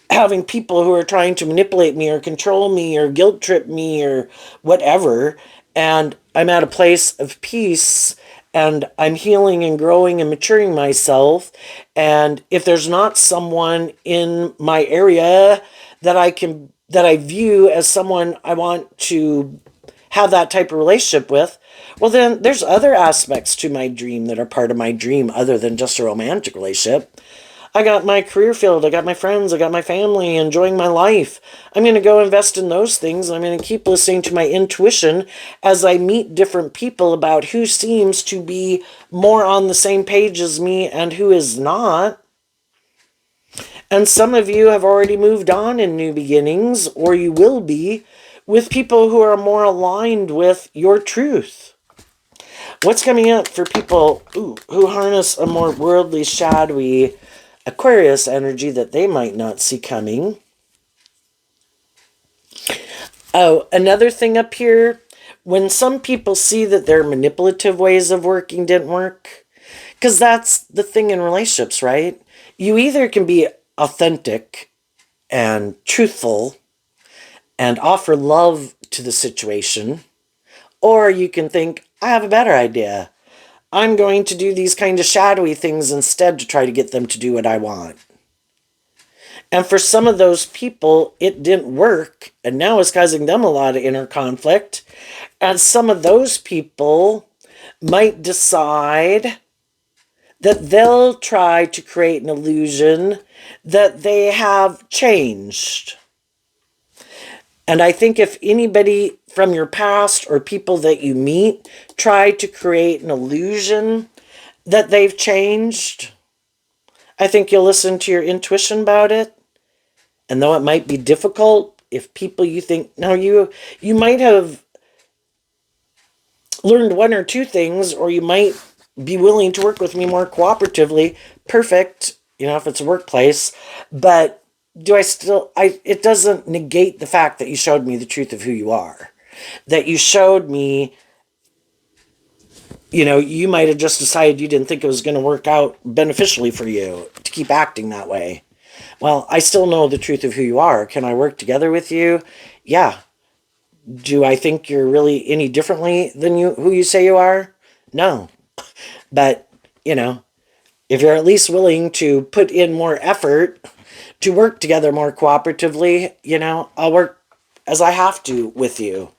[SPEAKER 1] having people who are trying to manipulate me or control me or guilt trip me or whatever. And I'm at a place of peace, and I'm healing and growing and maturing myself. And if there's not someone in my area that I view as someone I want to have that type of relationship with, well, then there's other aspects to my dream that are part of my dream other than just a romantic relationship. I got my career field, I got my friends, I got my family, enjoying my life. I'm going to go invest in those things. I'm going to keep listening to my intuition as I meet different people about who seems to be more on the same page as me and who is not. And some of you have already moved on in new beginnings, or you will be, with people who are more aligned with your truth. What's coming up for people who harness a more worldly, shadowy Aquarius energy that they might not see coming? Oh, another thing up here, when some people see that their manipulative ways of working didn't work, because that's the thing in relationships, right? You either can be authentic and truthful and offer love to the situation, or you can think, I have a better idea. I'm going to do these kind of shadowy things instead to try to get them to do what I want. And for some of those people, it didn't work, and now it's causing them a lot of inner conflict. And some of those people might decide that they'll try to create an illusion that they have changed. And I think if anybody from your past or people that you meet try to create an illusion that they've changed, I think you'll listen to your intuition about it. And though it might be difficult, if people you think, no, you might have learned one or two things, or you might be willing to work with me more cooperatively, perfect, if it's a workplace. But it doesn't negate the fact that you showed me the truth of who you are. That you showed me, you might have just decided you didn't think it was going to work out beneficially for you to keep acting that way. Well, I still know the truth of who you are. Can I work together with you? Yeah. Do I think you're really any differently than who you say you are? No. But, if you're at least willing to put in more effort to work together more cooperatively, I'll work as I have to with you.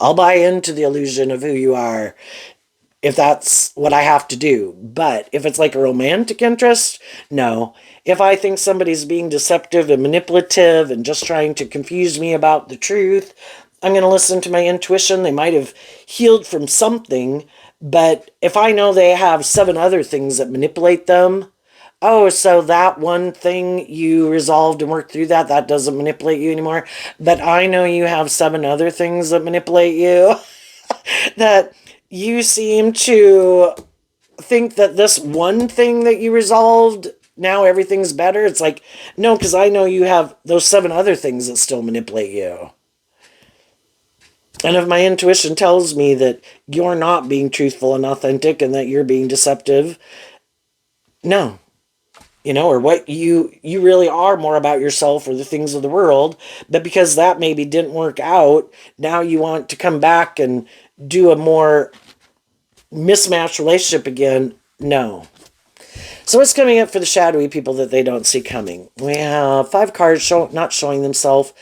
[SPEAKER 1] I'll buy into the illusion of who you are if that's what I have to do. But if it's like a romantic interest, no. If I think somebody's being deceptive and manipulative and just trying to confuse me about the truth, I'm going to listen to my intuition. They might have healed from something, but if I know they have 7 other things that manipulate them, oh, so that one thing you resolved and worked through that doesn't manipulate you anymore. But I know you have 7 other things that manipulate you. That you seem to think that this one thing that you resolved, now everything's better. It's like, no, because I know you have those 7 other things that still manipulate you. And if my intuition tells me that you're not being truthful and authentic and that you're being deceptive, no. Or what you really are more about yourself or the things of the world, but because that maybe didn't work out, now you want to come back and do a more mismatched relationship again. No. So what's coming up for the shadowy people that they don't see coming? We have 5 cards not showing themselves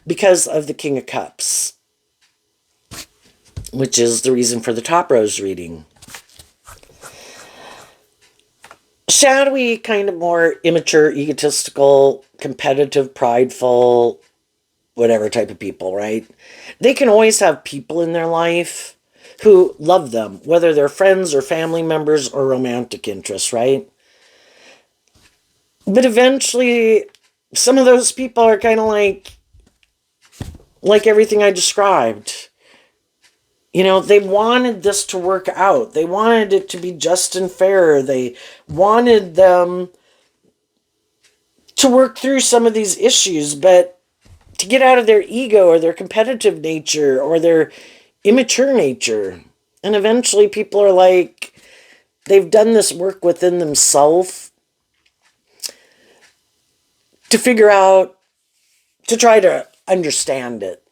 [SPEAKER 1] because of the King of Cups, which is the reason for the top rose reading. Shadowy, kind of more immature, egotistical, competitive, prideful, whatever type of people, right? They can always have people in their life who love them, whether they're friends or family members or romantic interests, right? But eventually, some of those people are kind of like everything I described. You know, they wanted this to work out. They wanted it to be just and fair. They wanted them to work through some of these issues, but to get out of their ego or their competitive nature or their immature nature. And eventually people are like, they've done this work within themselves to figure out, to try to understand it.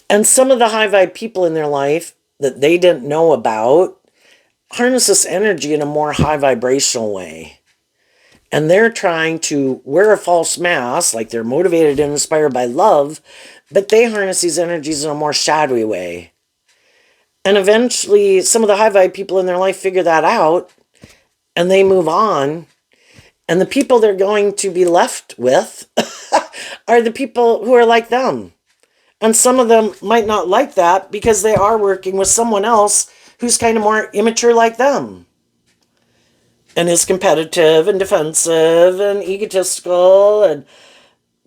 [SPEAKER 1] And some of the high vibe people in their life that they didn't know about harness this energy in a more high vibrational way. And they're trying to wear a false mask, like they're motivated and inspired by love, but they harness these energies in a more shadowy way. And eventually, some of the high vibe people in their life figure that out, and they move on. And the people they're going to be left with are the people who are like them. And some of them might not like that because they are working with someone else who's kind of more immature like them. And is competitive and defensive and egotistical and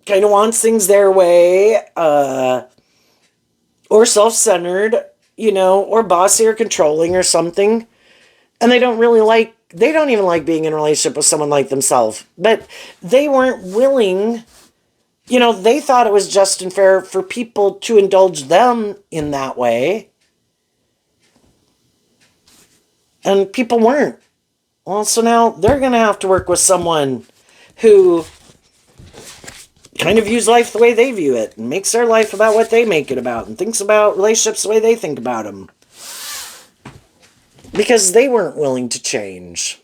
[SPEAKER 1] kind of wants things their way, or self-centered, or bossy or controlling or something. And they don't even like being in a relationship with someone like themselves. But they weren't willing, they thought it was just and fair for people to indulge them in that way. And people weren't. Well, so now they're going to have to work with someone who kind of views life the way they view it and makes their life about what they make it about and thinks about relationships the way they think about them. Because they weren't willing to change.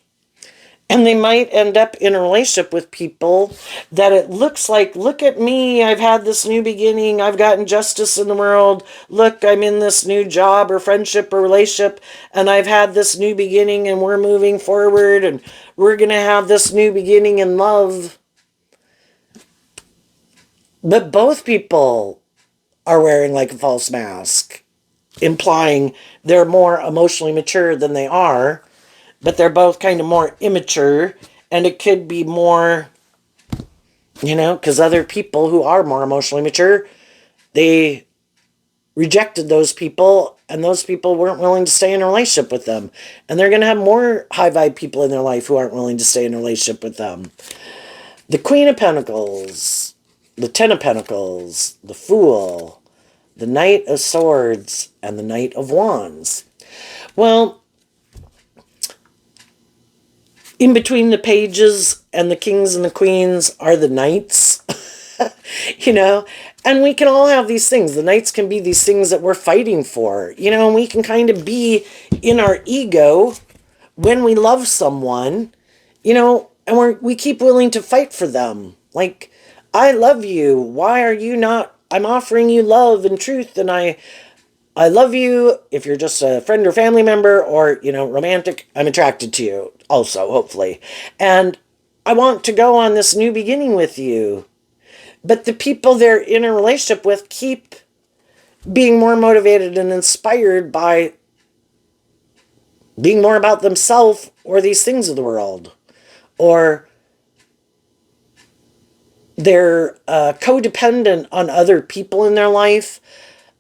[SPEAKER 1] And they might end up in a relationship with people that it looks like, look at me, I've had this new beginning, I've gotten justice in the world, look, I'm in this new job or friendship or relationship, and I've had this new beginning and we're moving forward and we're going to have this new beginning in love. But both people are wearing like a false mask, implying they're more emotionally mature than they are. But they're both kind of more immature, and it could be more, because other people who are more emotionally mature, they rejected those people, and those people weren't willing to stay in a relationship with them. And they're going to have more high vibe people in their life who aren't willing to stay in a relationship with them. The Queen of Pentacles, the Ten of Pentacles, the Fool, the Knight of Swords, and the Knight of Wands. Well, in between the pages and the kings and the queens are the knights, and we can all have these things. The knights can be these things that we're fighting for, and we can kind of be in our ego when we love someone, and we keep willing to fight for them. Like, I love you. Why are you not? I'm offering you love and truth, and I love you. If you're just a friend or family member or, romantic, I'm attracted to you also, hopefully. And I want to go on this new beginning with you. But the people they're in a relationship with keep being more motivated and inspired by being more about themselves or these things of the world. Or they're codependent on other people in their life,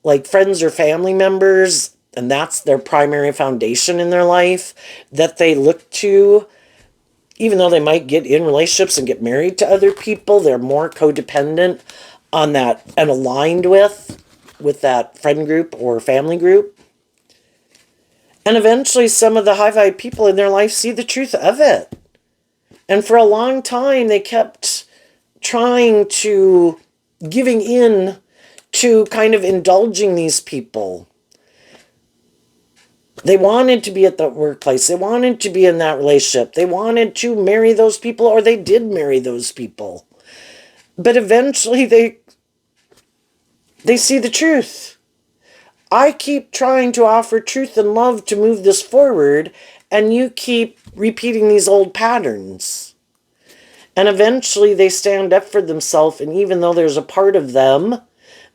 [SPEAKER 1] like friends or family members, and that's their primary foundation in their life that they look to. Even though they might get in relationships and get married to other people, they're more codependent on that and aligned with that friend group or family group. And eventually some of the high vibe people in their life see the truth of it. And for a long time they kept trying to, giving in to kind of indulging these people. They wanted to be at the workplace. They wanted to be in that relationship. They wanted to marry those people, or they did marry those people. But eventually they see the truth. I keep trying to offer truth and love to move this forward, and you keep repeating these old patterns. And eventually they stand up for themselves. And even though there's a part of them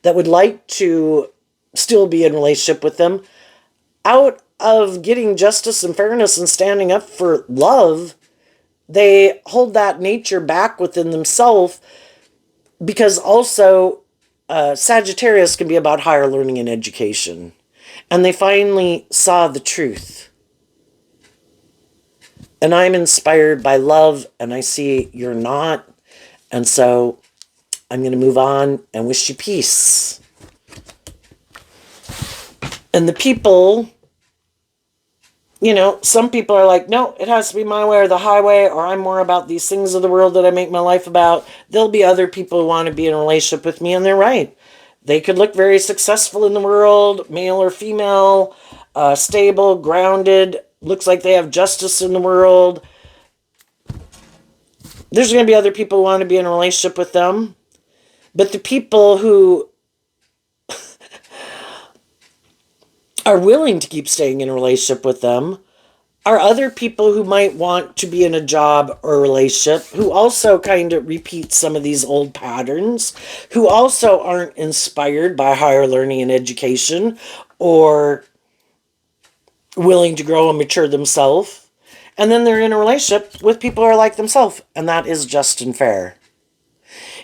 [SPEAKER 1] that would like to still be in relationship with them, out of getting justice and fairness and standing up for love, they hold that nature back within themselves, because also Sagittarius can be about higher learning and education. And they finally saw the truth. And I'm inspired by love, and I see you're not. And so I'm going to move on and wish you peace. And the people, some people are like, no, it has to be my way or the highway, or I'm more about these things of the world that I make my life about. There'll be other people who want to be in a relationship with me, and they're right. They could look very successful in the world, male or female, stable, grounded, looks like they have justice in the world. There's going to be other people who want to be in a relationship with them. But the people who are willing to keep staying in a relationship with them are other people who might want to be in a job or a relationship, who also kind of repeat some of these old patterns, who also aren't inspired by higher learning and education or willing to grow and mature themselves. And then they're in a relationship with people who are like themselves, and that is just and fair.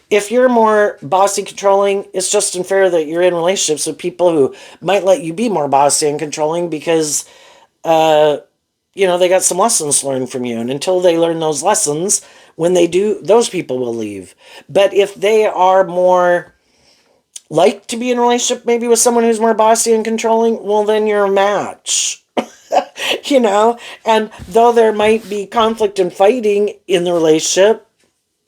[SPEAKER 1] If you're more bossy, controlling, it's just unfair that you're in relationships with people who might let you be more bossy and controlling because, they got some lessons learned from you. And until they learn those lessons, when they do, those people will leave. But if they are more like to be in a relationship maybe with someone who's more bossy and controlling, well, then you're a match. And though there might be conflict and fighting in the relationship,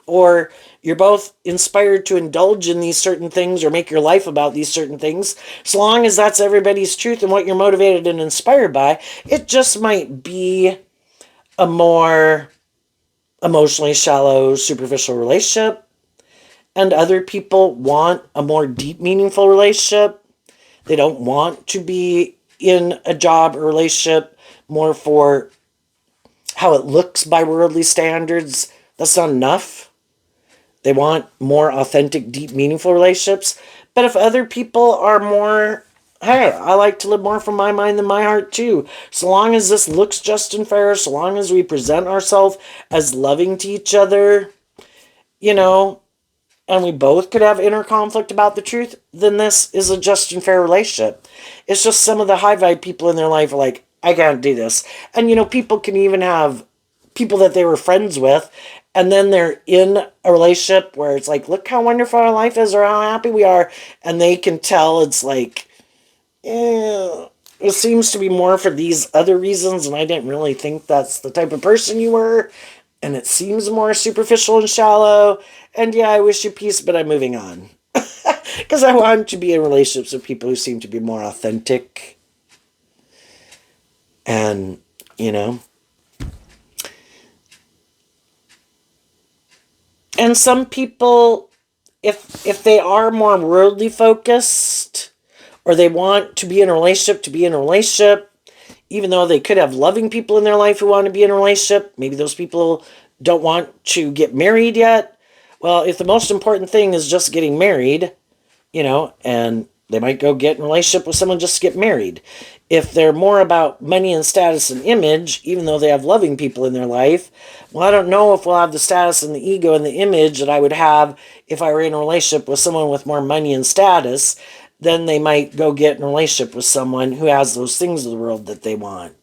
[SPEAKER 1] or you're both inspired to indulge in these certain things or make your life about these certain things, so long as that's everybody's truth and what you're motivated and inspired by, it just might be a more emotionally shallow, superficial relationship. And other people want a more deep, meaningful relationship. They don't want to be in a job or relationship more for how it looks by worldly standards. That's not enough. They want more authentic, deep, meaningful relationships. But if other people are more, hey, I like to live more from my mind than my heart too. So long as this looks just and fair, so long as we present ourselves as loving to each other, and we both could have inner conflict about the truth, then this is a just and fair relationship. It's just some of the high vibe people in their life are like, I can't do this. And, people can even have people that they were friends with, and then they're in a relationship where it's like, look how wonderful our life is or how happy we are. And they can tell it's like, it seems to be more for these other reasons, and I didn't really think that's the type of person you were. And it seems more superficial and shallow. And yeah, I wish you peace, but I'm moving on. Because I want to be in relationships with people who seem to be more authentic. And, And some people, if they are more worldly focused, or they want to be in a relationship, even though they could have loving people in their life who want to be in a relationship, maybe those people don't want to get married yet. Well, if the most important thing is just getting married, and they might go get in a relationship with someone just to get married. If they're more about money and status and image, even though they have loving people in their life, well, I don't know if we'll have the status and the ego and the image that I would have if I were in a relationship with someone with more money and status. Then they might go get in a relationship with someone who has those things of the world that they want.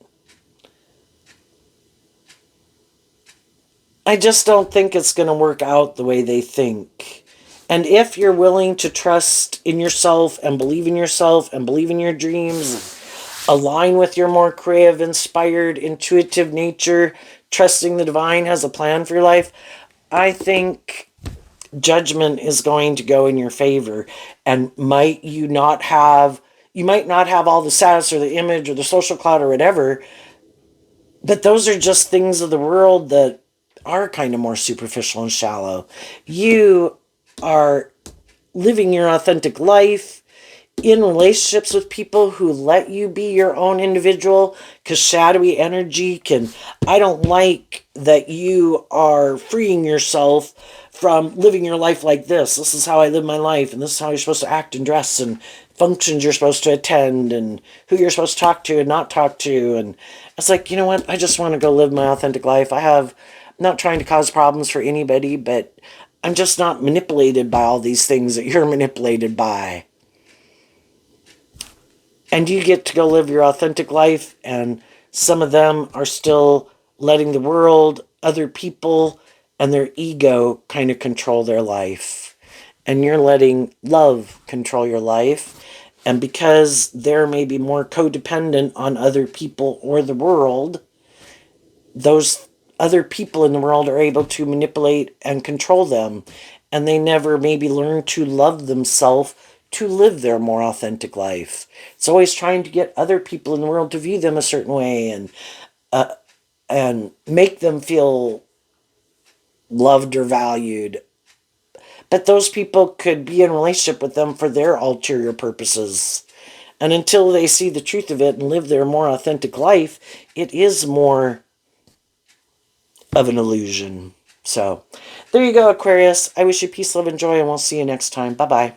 [SPEAKER 1] I just don't think it's going to work out the way they think. And if you're willing to trust in yourself and believe in yourself and believe in your dreams, align with your more creative, inspired, intuitive nature, trusting the divine has a plan for your life, I think judgment is going to go in your favor. And you might not have all the status or the image or the social clout or whatever, but those are just things of the world that are kind of more superficial and shallow. You are living your authentic life in relationships with people who let you be your own individual, because shadowy energy can, I don't like that you are freeing yourself from living your life like this is how I live my life, and this is how you're supposed to act and dress, and functions you're supposed to attend, and who you're supposed to talk to and not talk to. And it's like, you know what, I just want to go live my authentic life. I'm not trying to cause problems for anybody, but I'm just not manipulated by all these things that you're manipulated by. And you get to go live your authentic life, and some of them are still letting the world, other people, and their ego kind of control their life. And you're letting love control your life. And because they're maybe more codependent on other people or the world, those other people in the world are able to manipulate and control them. And they never maybe learn to love themselves to live their more authentic life. It's always trying to get other people in the world to view them a certain way, and make them feel loved or valued. But those people could be in a relationship with them for their ulterior purposes. And until they see the truth of it and live their more authentic life, it is more of an illusion. So, there you go, Aquarius. I wish you peace, love, and joy, and we'll see you next time. Bye-bye.